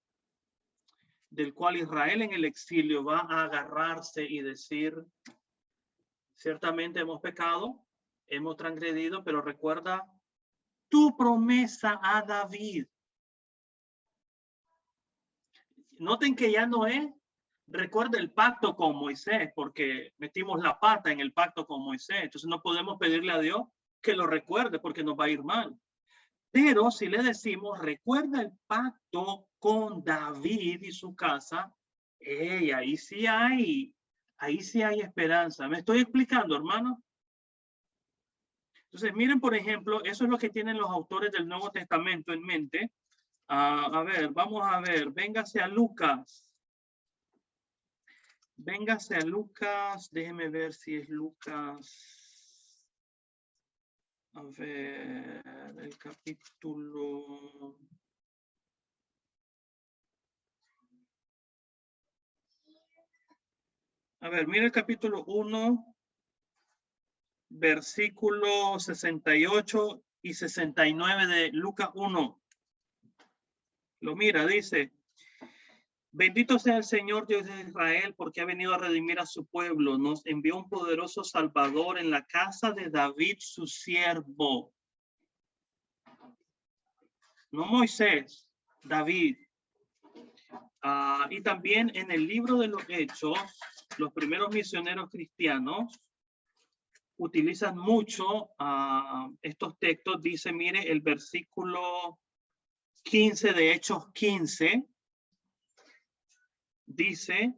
del cual Israel en el exilio va a agarrarse y decir, ciertamente hemos pecado, hemos transgredido, pero recuerda tu promesa a David. Noten que ya Noé recuerda el pacto con Moisés, porque metimos la pata en el pacto con Moisés. Entonces no podemos pedirle a Dios que lo recuerde porque nos va a ir mal. Pero si le decimos, recuerda el pacto con David y su casa, ahí sí hay esperanza. ¿Me estoy explicando, hermano? Entonces, miren, por ejemplo, eso es lo que tienen los autores del Nuevo Testamento en mente. A ver, vamos a ver, véngase a Lucas. Véngase a Lucas, déjeme ver si es Lucas. A ver, el capítulo. A ver, mira el capítulo 1, versículo 68 y 69 de Lucas 1. Lo mira, dice: bendito sea el Señor Dios de Israel, porque ha venido a redimir a su pueblo. Nos envió un poderoso Salvador en la casa de David, su siervo. No Moisés, David. Y también en el libro de los Hechos, los primeros misioneros cristianos utilizan mucho estos textos. Dice, mire, el versículo 15 de Hechos 15, dice: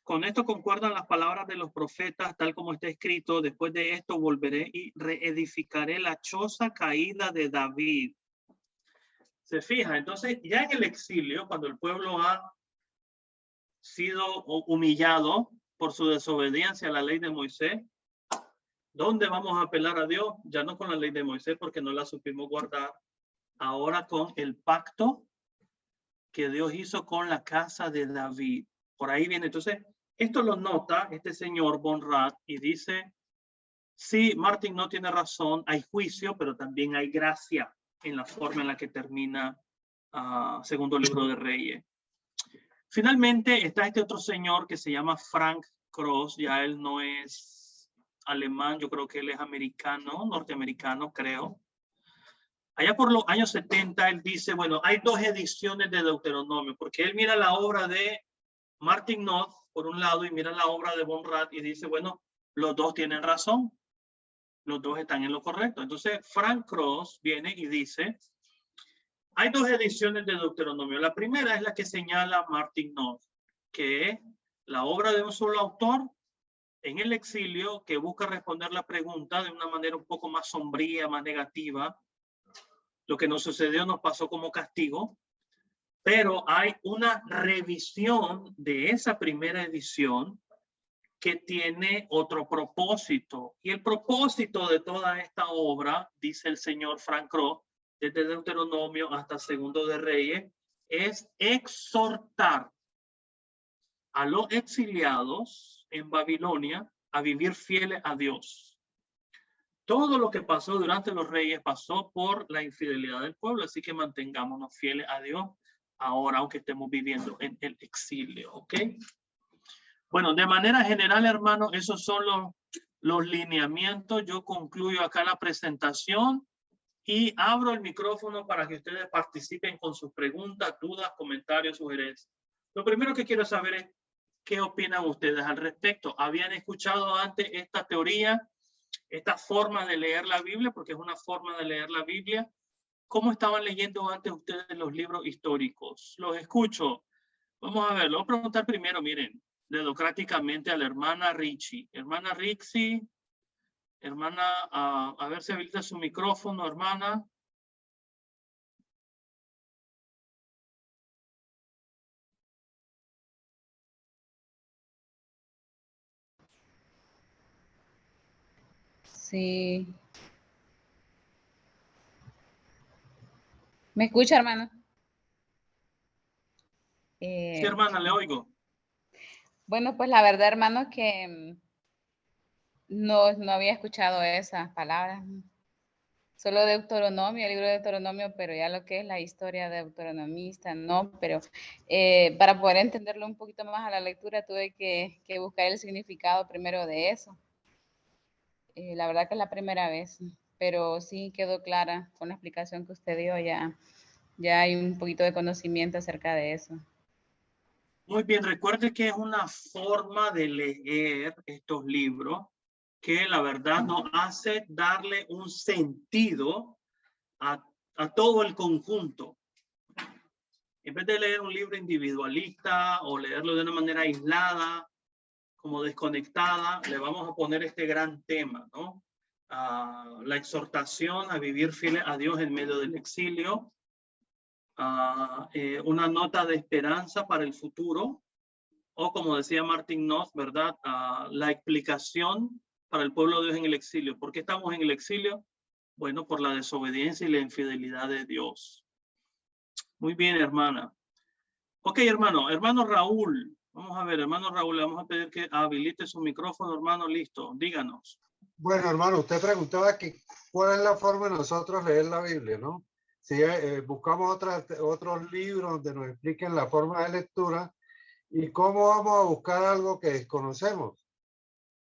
con esto concuerdan las palabras de los profetas, tal como está escrito: después de esto volveré y reedificaré la choza caída de David. Se fija, entonces ya en el exilio, cuando el pueblo ha sido humillado por su desobediencia a la ley de Moisés, ¿dónde vamos a apelar a Dios? Ya no con la ley de Moisés, porque no la supimos guardar. Ahora con el pacto que Dios hizo con la casa de David. Por ahí viene. Entonces, esto lo nota este señor Bonrat y dice: sí, Martín no tiene razón, hay juicio, pero también hay gracia en la forma en la que termina segundo libro de Reyes. Finalmente está este otro señor que se llama Frank Cross. Ya él no es alemán, yo creo que él es americano, norteamericano, creo. Allá por los años 70, él dice, bueno, hay dos ediciones de Deuteronomio, porque él mira la obra de Martin Noth, por un lado, y mira la obra de Bonrat y dice, bueno, los dos tienen razón, los dos están en lo correcto. Entonces, Frank Cross viene y dice, hay dos ediciones de Deuteronomio. La primera es la que señala Martin Noth, que es la obra de un solo autor en el exilio, que busca responder la pregunta de una manera un poco más sombría, más negativa. Lo que nos sucedió nos pasó como castigo, pero hay una revisión de esa primera edición que tiene otro propósito. Y el propósito de toda esta obra, dice el señor Frank Cross, desde Deuteronomio hasta Segundo de Reyes, es exhortar a los exiliados en Babilonia a vivir fieles a Dios. Todo lo que pasó durante los reyes pasó por la infidelidad del pueblo, así que mantengámonos fieles a Dios ahora, aunque estemos viviendo en el exilio, ¿ok? Bueno, de manera general, hermano, esos son los lineamientos. Yo concluyo acá la presentación y abro el micrófono para que ustedes participen con sus preguntas, dudas, comentarios, sugerencias. Lo primero que quiero saber es qué opinan ustedes al respecto. ¿Habían escuchado antes esta teoría, esta forma de leer la Biblia? Porque es una forma de leer la Biblia. ¿Cómo estaban leyendo antes ustedes los libros históricos? Los escucho. Vamos a ver, lo voy a preguntar primero, miren, democráticamente a la hermana Richie. Hermana Richie, hermana, a ver si habilita su micrófono, hermana. Sí. ¿Me escucha, hermano? Sí, hermana, le oigo. Bueno, pues la verdad, hermano, que no había escuchado esas palabras. Solo Deuteronomio, el libro de Deuteronomio, pero ya lo que es la historia de deuteronomista, no. Pero para poder entenderlo un poquito más a la lectura, tuve que buscar el significado primero de eso. La verdad que es la primera vez, pero sí quedó clara con la explicación que usted dio, ya hay un poquito de conocimiento acerca de eso. Muy bien, recuerde que es una forma de leer estos libros que la verdad nos hace darle un sentido a todo el conjunto. En vez de leer un libro individualista o leerlo de una manera aislada, como desconectada, le vamos a poner este gran tema, ¿no? La exhortación a vivir fieles a Dios en medio del exilio, una nota de esperanza para el futuro, o como decía Martin Noth, ¿verdad? La explicación para el pueblo de Dios en el exilio. ¿Por qué estamos en el exilio? Bueno, por la desobediencia y la infidelidad de Dios. Muy bien, hermana. Ok, hermano Raúl. Vamos a ver, hermano Raúl, le vamos a pedir que habilite su micrófono, hermano. Listo, díganos. Bueno, hermano, usted preguntaba que cuál es la forma de nosotros leer la Biblia, ¿no? Si buscamos otros libros donde nos expliquen la forma de lectura y cómo vamos a buscar algo que desconocemos.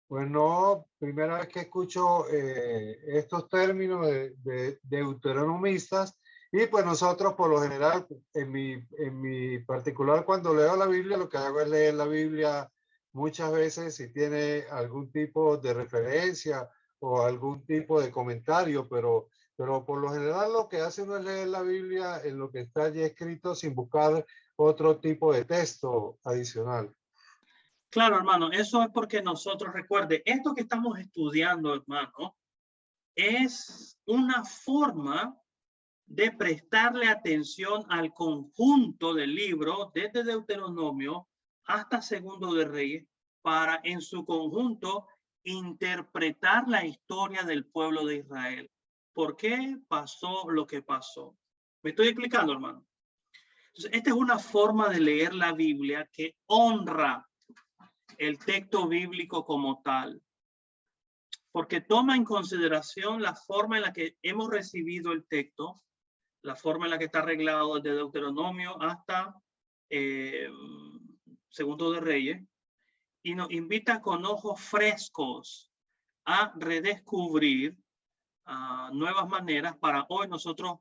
Pues no, primera vez que escucho estos términos de deuteronomistas, y pues nosotros por lo general, en mi particular, cuando leo la Biblia, lo que hago es leer la Biblia muchas veces si tiene algún tipo de referencia o algún tipo de comentario, pero por lo general lo que hace uno es leer la Biblia en lo que está allí escrito sin buscar otro tipo de texto adicional. Claro, hermano, eso es porque nosotros, recuerde, esto que estamos estudiando, hermano, es una forma de prestarle atención al conjunto del libro, desde Deuteronomio hasta Segundo de Reyes, para en su conjunto interpretar la historia del pueblo de Israel. ¿Por qué pasó lo que pasó? ¿Me estoy explicando, hermano? Entonces, esta es una forma de leer la Biblia que honra el texto bíblico como tal, porque toma en consideración la forma en la que hemos recibido el texto, la forma en la que está arreglado desde Deuteronomio hasta Segundo de Reyes, y nos invita con ojos frescos a redescubrir nuevas maneras para hoy nosotros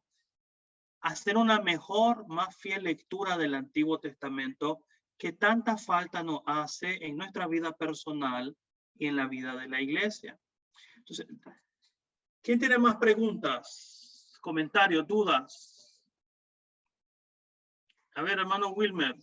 hacer una mejor, más fiel lectura del Antiguo Testamento que tanta falta nos hace en nuestra vida personal y en la vida de la iglesia. Entonces, ¿quién tiene más preguntas, comentarios, dudas? A ver, hermano Wilmer.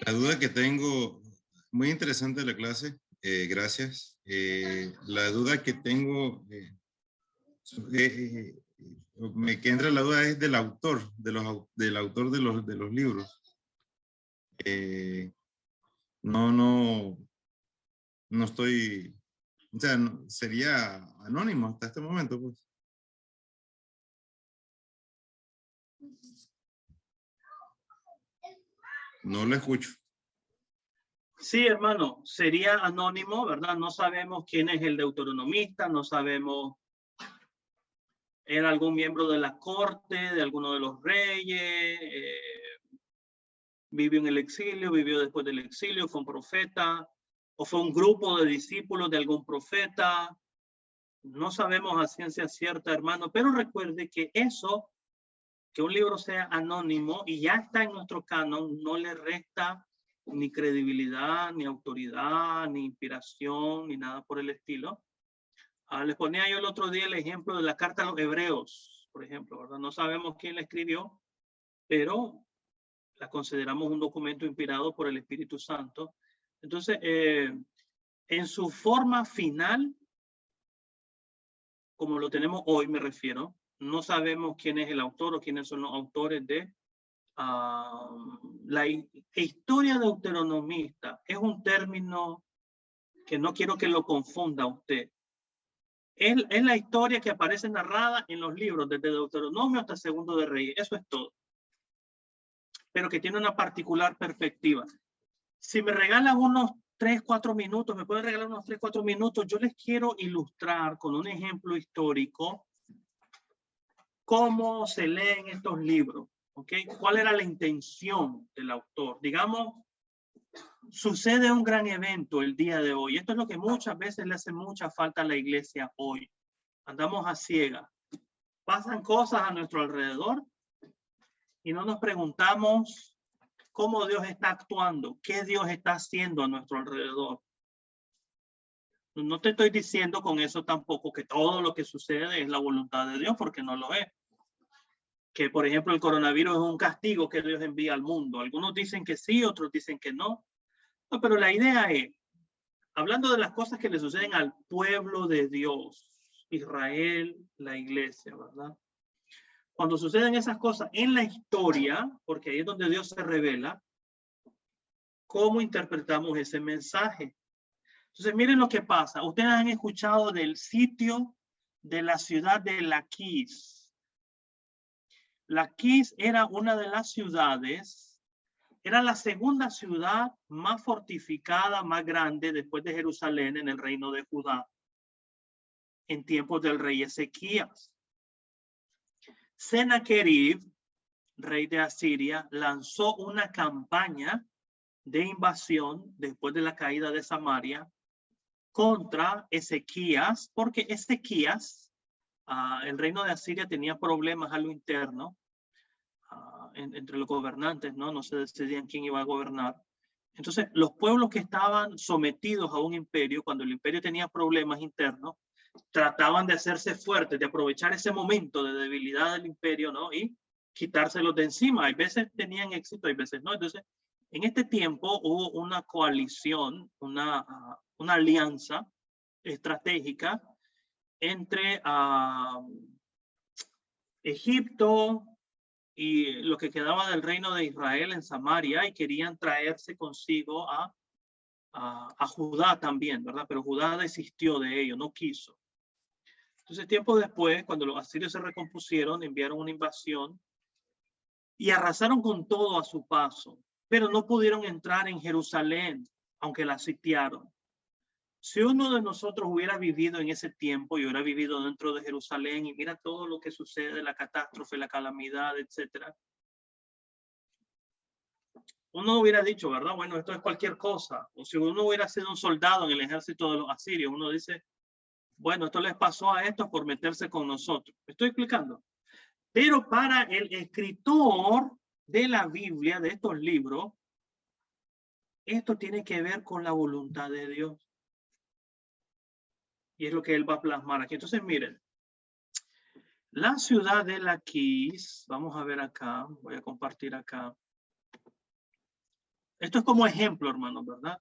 La duda que tengo, muy interesante la clase, gracias. La duda que tengo, que entra la duda es del autor, del autor de los libros. No estoy, o sea, sería anónimo hasta este momento, pues. No lo escucho. Sí, hermano, sería anónimo, ¿verdad? No sabemos quién es el deuteronomista, no sabemos, era algún miembro de la corte, de alguno de los reyes, vivió en el exilio, vivió después del exilio, fue un profeta, o fue un grupo de discípulos de algún profeta. No sabemos a ciencia cierta, hermano, pero recuerde que eso, que un libro sea anónimo y ya está en nuestro canon, no le resta ni credibilidad, ni autoridad, ni inspiración, ni nada por el estilo. Les ponía yo el otro día el ejemplo de la carta a los hebreos, por ejemplo, ¿verdad? No sabemos quién la escribió, pero la consideramos un documento inspirado por el Espíritu Santo. Entonces, en su forma final, como lo tenemos hoy, me refiero, no sabemos quién es el autor o quiénes son los autores de la historia deuteronomista. Es un término que no quiero que lo confunda usted. Es la historia que aparece narrada en los libros, desde Deuteronomio hasta Segundo de Reyes. Eso es todo. Pero que tiene una particular perspectiva. Si me regalan unos 3-4 minutos, me pueden regalar unos 3-4 minutos, yo les quiero ilustrar con un ejemplo histórico cómo se leen estos libros, ¿ok? ¿Cuál era la intención del autor? Digamos, sucede un gran evento el día de hoy. Esto es lo que muchas veces le hace mucha falta a la iglesia hoy. Andamos a ciegas. Pasan cosas a nuestro alrededor y no nos preguntamos cómo Dios está actuando, qué Dios está haciendo a nuestro alrededor. No te estoy diciendo con eso tampoco que todo lo que sucede es la voluntad de Dios, porque no lo es. Que, por ejemplo, el coronavirus es un castigo que Dios envía al mundo. Algunos dicen que sí, otros dicen que no. No, pero la idea es, hablando de las cosas que le suceden al pueblo de Dios, Israel, la iglesia, ¿verdad? Cuando suceden esas cosas en la historia, porque ahí es donde Dios se revela, ¿cómo interpretamos ese mensaje? Entonces, miren lo que pasa. Ustedes han escuchado del sitio de la ciudad de Laquis. Laquis era una de las ciudades, era la segunda ciudad más fortificada, más grande después de Jerusalén en el reino de Judá, en tiempos del rey Ezequías. Sennacherib, rey de Asiria, lanzó una campaña de invasión después de la caída de Samaria contra Ezequías, porque Ezequías, el reino de Asiria tenía problemas a lo interno entre los gobernantes, ¿no? No se decidían quién iba a gobernar. Entonces, los pueblos que estaban sometidos a un imperio, cuando el imperio tenía problemas internos, trataban de hacerse fuertes, de aprovechar ese momento de debilidad del imperio, ¿no? Y quitárselos de encima. Hay veces tenían éxito, hay veces no. Entonces, en este tiempo hubo una coalición, una alianza estratégica entre Egipto y lo que quedaba del reino de Israel en Samaria, y querían traerse consigo a Judá también, ¿verdad? Pero Judá desistió de ello, no quiso. Entonces, tiempo después, cuando los asirios se recompusieron, enviaron una invasión y arrasaron con todo a su paso, pero no pudieron entrar en Jerusalén, aunque la sitiaron. Si uno de nosotros hubiera vivido en ese tiempo y hubiera vivido dentro de Jerusalén y mira todo lo que sucede, la catástrofe, la calamidad, etcétera, uno hubiera dicho, ¿verdad? Bueno, esto es cualquier cosa. O si uno hubiera sido un soldado en el ejército de los asirios, uno dice, bueno, esto les pasó a estos por meterse con nosotros. ¿Me estoy explicando? Pero para el escritor de la Biblia, de estos libros, esto tiene que ver con la voluntad de Dios. Y es lo que él va a plasmar aquí. Entonces, miren, la ciudad de Laquis, vamos a ver acá, voy a compartir acá. Esto es como ejemplo, hermanos, ¿verdad?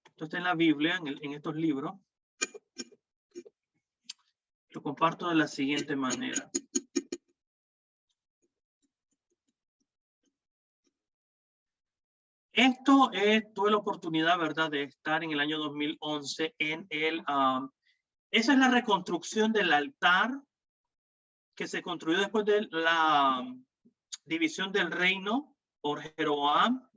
Esto está en la Biblia, en estos libros. Lo comparto de la siguiente manera. Tuve la oportunidad, ¿verdad?, de estar en el año 2011 en esa es la reconstrucción del altar que se construyó después de la división del reino por Jeroboam,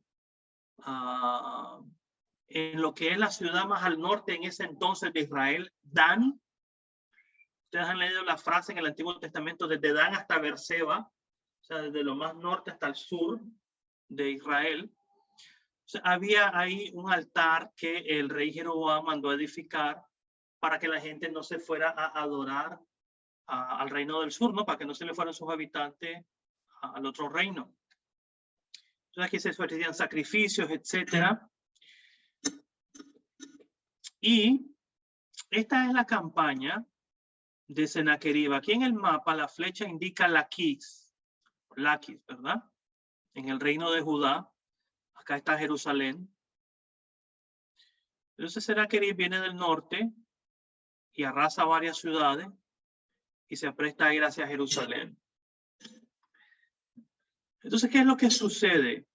en lo que es la ciudad más al norte en ese entonces de Israel, Dan. Ustedes han leído la frase en el Antiguo Testamento, desde Dan hasta Beerseba, o sea, desde lo más norte hasta el sur de Israel. O sea, había ahí un altar que el rey Jeroboam mandó a edificar para que la gente no se fuera a adorar al reino del sur, ¿no? Para que no se le fueran sus habitantes al otro reino. Entonces aquí se ofrecían sacrificios, etcétera. Y esta es la campaña de Sennacherib. Aquí en el mapa la flecha indica Laquis, ¿verdad? En el reino de Judá. Acá está Jerusalén. Entonces Sennacherib viene del norte y arrasa varias ciudades y se apresta a ir hacia Jerusalén. Entonces, ¿qué es lo que sucede?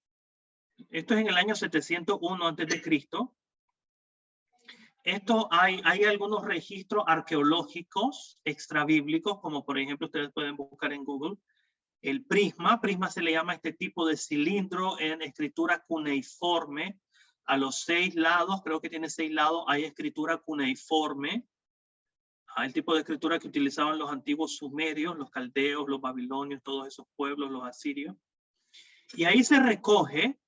Esto es en el año 701 a.C. Esto hay algunos registros arqueológicos extrabíblicos, como por ejemplo ustedes pueden buscar en Google. El prisma se le llama este tipo de cilindro en escritura cuneiforme. A los 6 lados, creo que tiene 6 lados, hay escritura cuneiforme. El tipo de escritura que utilizaban los antiguos sumerios, los caldeos, los babilonios, todos esos pueblos, los asirios. Y ahí se recoge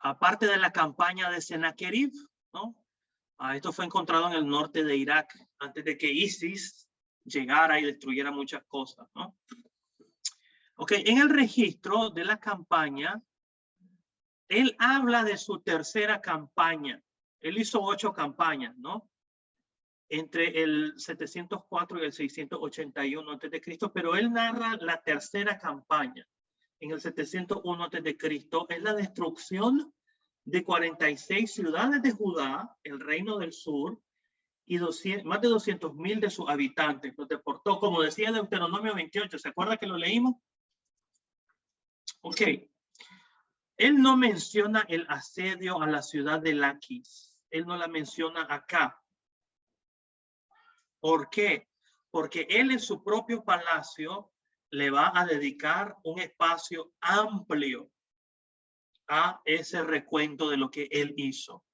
Aparte de la campaña de Sennacherib, ¿no? Esto fue encontrado en el norte de Irak antes de que ISIS llegara y destruyera muchas cosas, ¿no? Ok, en el registro de la campaña, él habla de su tercera campaña. Él hizo 8 campañas, ¿no? Entre el 704 y el 681 a.C., pero él narra la tercera campaña en el 701 a.C., es la destrucción de 46 ciudades de Judá, el reino del sur, y más de 200,000 de sus habitantes. Los deportó, como decía Deuteronomio 28. ¿Se acuerda que lo leímos? Ok. Él no menciona el asedio a la ciudad de Laquis. Él no la menciona acá. ¿Por qué? Porque él en su propio palacio le va a dedicar un espacio amplio a ese recuento de lo que él hizo.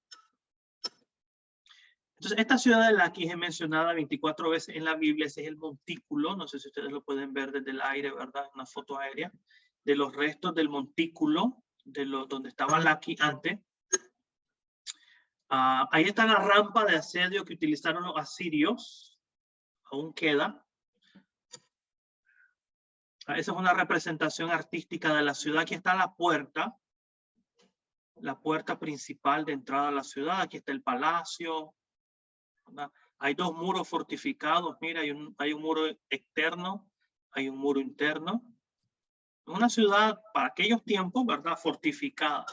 Entonces, esta ciudad de Laquis es mencionada 24 veces en la Biblia. Ese es el montículo. No sé si ustedes lo pueden ver desde el aire, ¿verdad? Una foto aérea de los restos del montículo, donde estaba Laquis antes. Ahí está la rampa de asedio que utilizaron los asirios. Aún queda. Esa es una representación artística de la ciudad. Aquí está la puerta principal de entrada a la ciudad. Aquí está el palacio. ¿Verdad? Hay 2 muros fortificados. Mira, hay un muro externo, hay un muro interno. Una ciudad para aquellos tiempos, ¿verdad? Fortificada.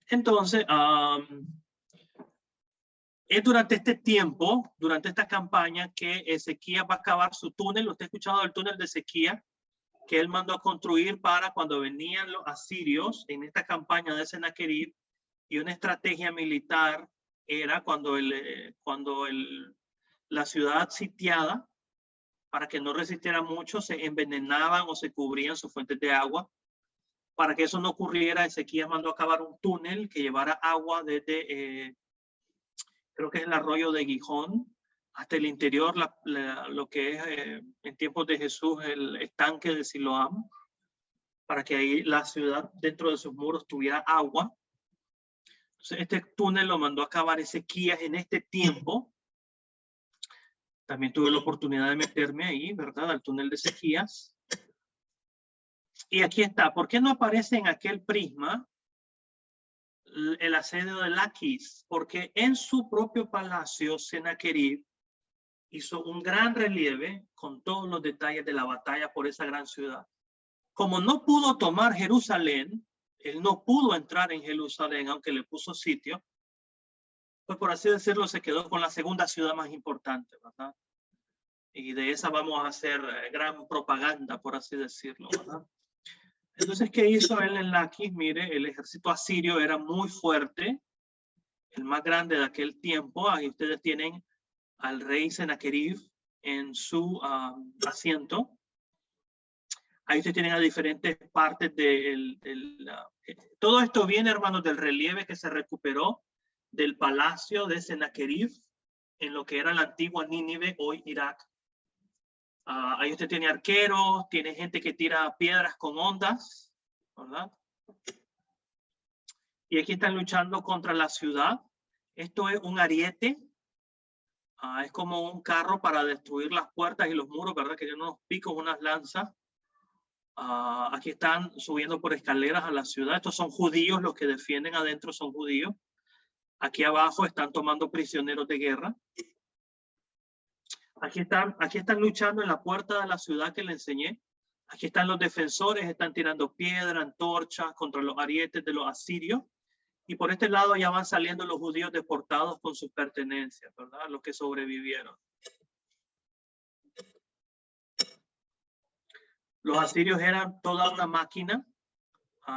Entonces, es durante este tiempo, durante esta campaña, que Ezequías va a acabar su túnel. ¿Usted ha escuchado el túnel de Ezequías? Que él mandó a construir para cuando venían los asirios en esta campaña de Sennacherib. Y una estrategia militar era cuando la ciudad sitiada, para que no resistiera mucho, se envenenaban o se cubrían sus fuentes de agua. Para que eso no ocurriera, Ezequías mandó a cavar un túnel que llevara agua desde, creo que es el arroyo de Gijón, hasta el interior, lo que es en tiempos de Jesús el estanque de Siloam, para que ahí la ciudad dentro de sus muros tuviera agua. Entonces, este túnel lo mandó a cavar Ezequías en este tiempo. También tuve la oportunidad de meterme ahí, ¿verdad? Al túnel de Ezequías. Y aquí está. ¿Por qué no aparece en aquel prisma el asedio de Laquis? Porque en su propio palacio, Sennacherib hizo un gran relieve con todos los detalles de la batalla por esa gran ciudad. Como no pudo tomar Jerusalén, él no pudo entrar en Jerusalén, aunque le puso sitio, pues por así decirlo, se quedó con la segunda ciudad más importante, ¿verdad? Y de esa vamos a hacer gran propaganda, por así decirlo, ¿verdad? Entonces, ¿qué hizo él en Laquis? Mire, el ejército asirio era muy fuerte, el más grande de aquel tiempo. Ahí ustedes tienen al rey Sennacherib en su asiento. Ahí ustedes tienen a diferentes partes todo esto viene, hermanos, del relieve que se recuperó del palacio de Sennacherib en lo que era la antigua Nínive, hoy Irak. Ahí usted tiene arqueros, tiene gente que tira piedras con ondas, ¿verdad? Y aquí están luchando contra la ciudad. Esto es un ariete. Es como un carro para destruir las puertas y los muros, ¿verdad? Que tiene unos picos, unas lanzas. Aquí están subiendo por escaleras a la ciudad. Estos son judíos, los que defienden adentro son judíos. Aquí abajo están tomando prisioneros de guerra. Aquí están luchando en la puerta de la ciudad que le enseñé. Aquí están los defensores, están tirando piedra, antorchas contra los arietes de los asirios. Y por este lado ya van saliendo los judíos deportados con sus pertenencias, ¿verdad? Los que sobrevivieron. Los asirios eran toda una máquina.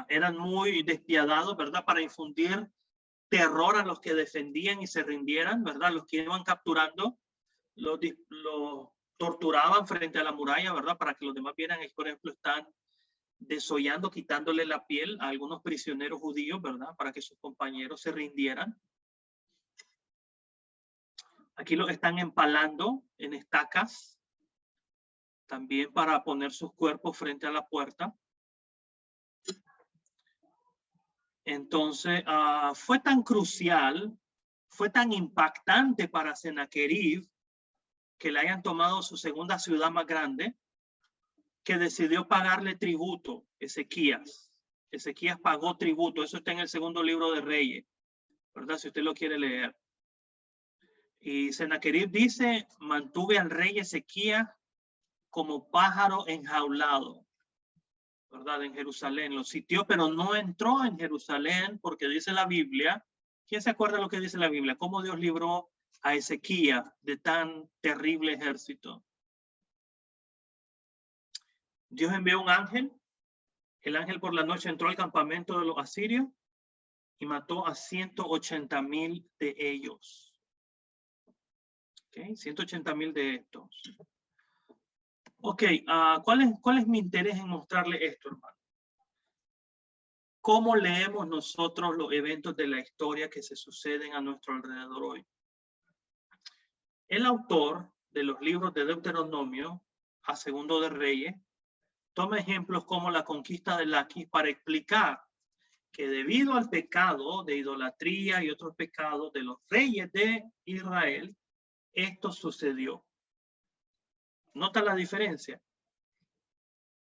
Eran muy despiadados, ¿verdad? Para infundir terror a los que defendían y se rindieran, ¿verdad? Los que iban capturando, los torturaban frente a la muralla, ¿verdad? Para que los demás vieran. Por ejemplo, están desollando, quitándole la piel a algunos prisioneros judíos, ¿verdad? Para que sus compañeros se rindieran. Aquí los están empalando en estacas, también para poner sus cuerpos frente a la puerta. Entonces, fue tan crucial, fue tan impactante para Sennacherib que le hayan tomado su segunda ciudad más grande, que decidió pagarle tributo, Ezequías. Ezequías pagó tributo, eso está en el segundo libro de Reyes, ¿verdad? Si usted lo quiere leer. Y Sennacherib dice, mantuve al rey Ezequías como pájaro enjaulado, ¿verdad? En Jerusalén, lo sitió, pero no entró en Jerusalén porque dice la Biblia, ¿quién se acuerda lo que dice la Biblia? ¿Cómo Dios libró a Ezequías de tan terrible ejército? Dios envió un ángel, el ángel por la noche entró al campamento de los asirios y mató a 180,000 de ellos. ¿Okay? 180,000 de estos. Ok, ¿cuál es mi interés en mostrarle esto, hermano? ¿Cómo leemos nosotros los eventos de la historia que se suceden a nuestro alrededor hoy? El autor de los libros de Deuteronomio a Segundo de Reyes toma ejemplos como la conquista de Laquis para explicar que debido al pecado de idolatría y otros pecados de los reyes de Israel, esto sucedió. ¿Nota la diferencia?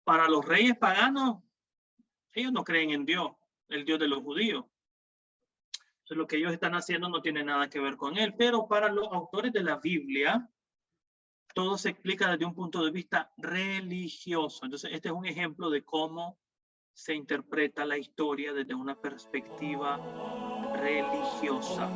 Para los reyes paganos, ellos no creen en Dios, el Dios de los judíos. Entonces, lo que ellos están haciendo no tiene nada que ver con él. Pero para los autores de la Biblia, todo se explica desde un punto de vista religioso. Entonces, este es un ejemplo de cómo se interpreta la historia desde una perspectiva religiosa.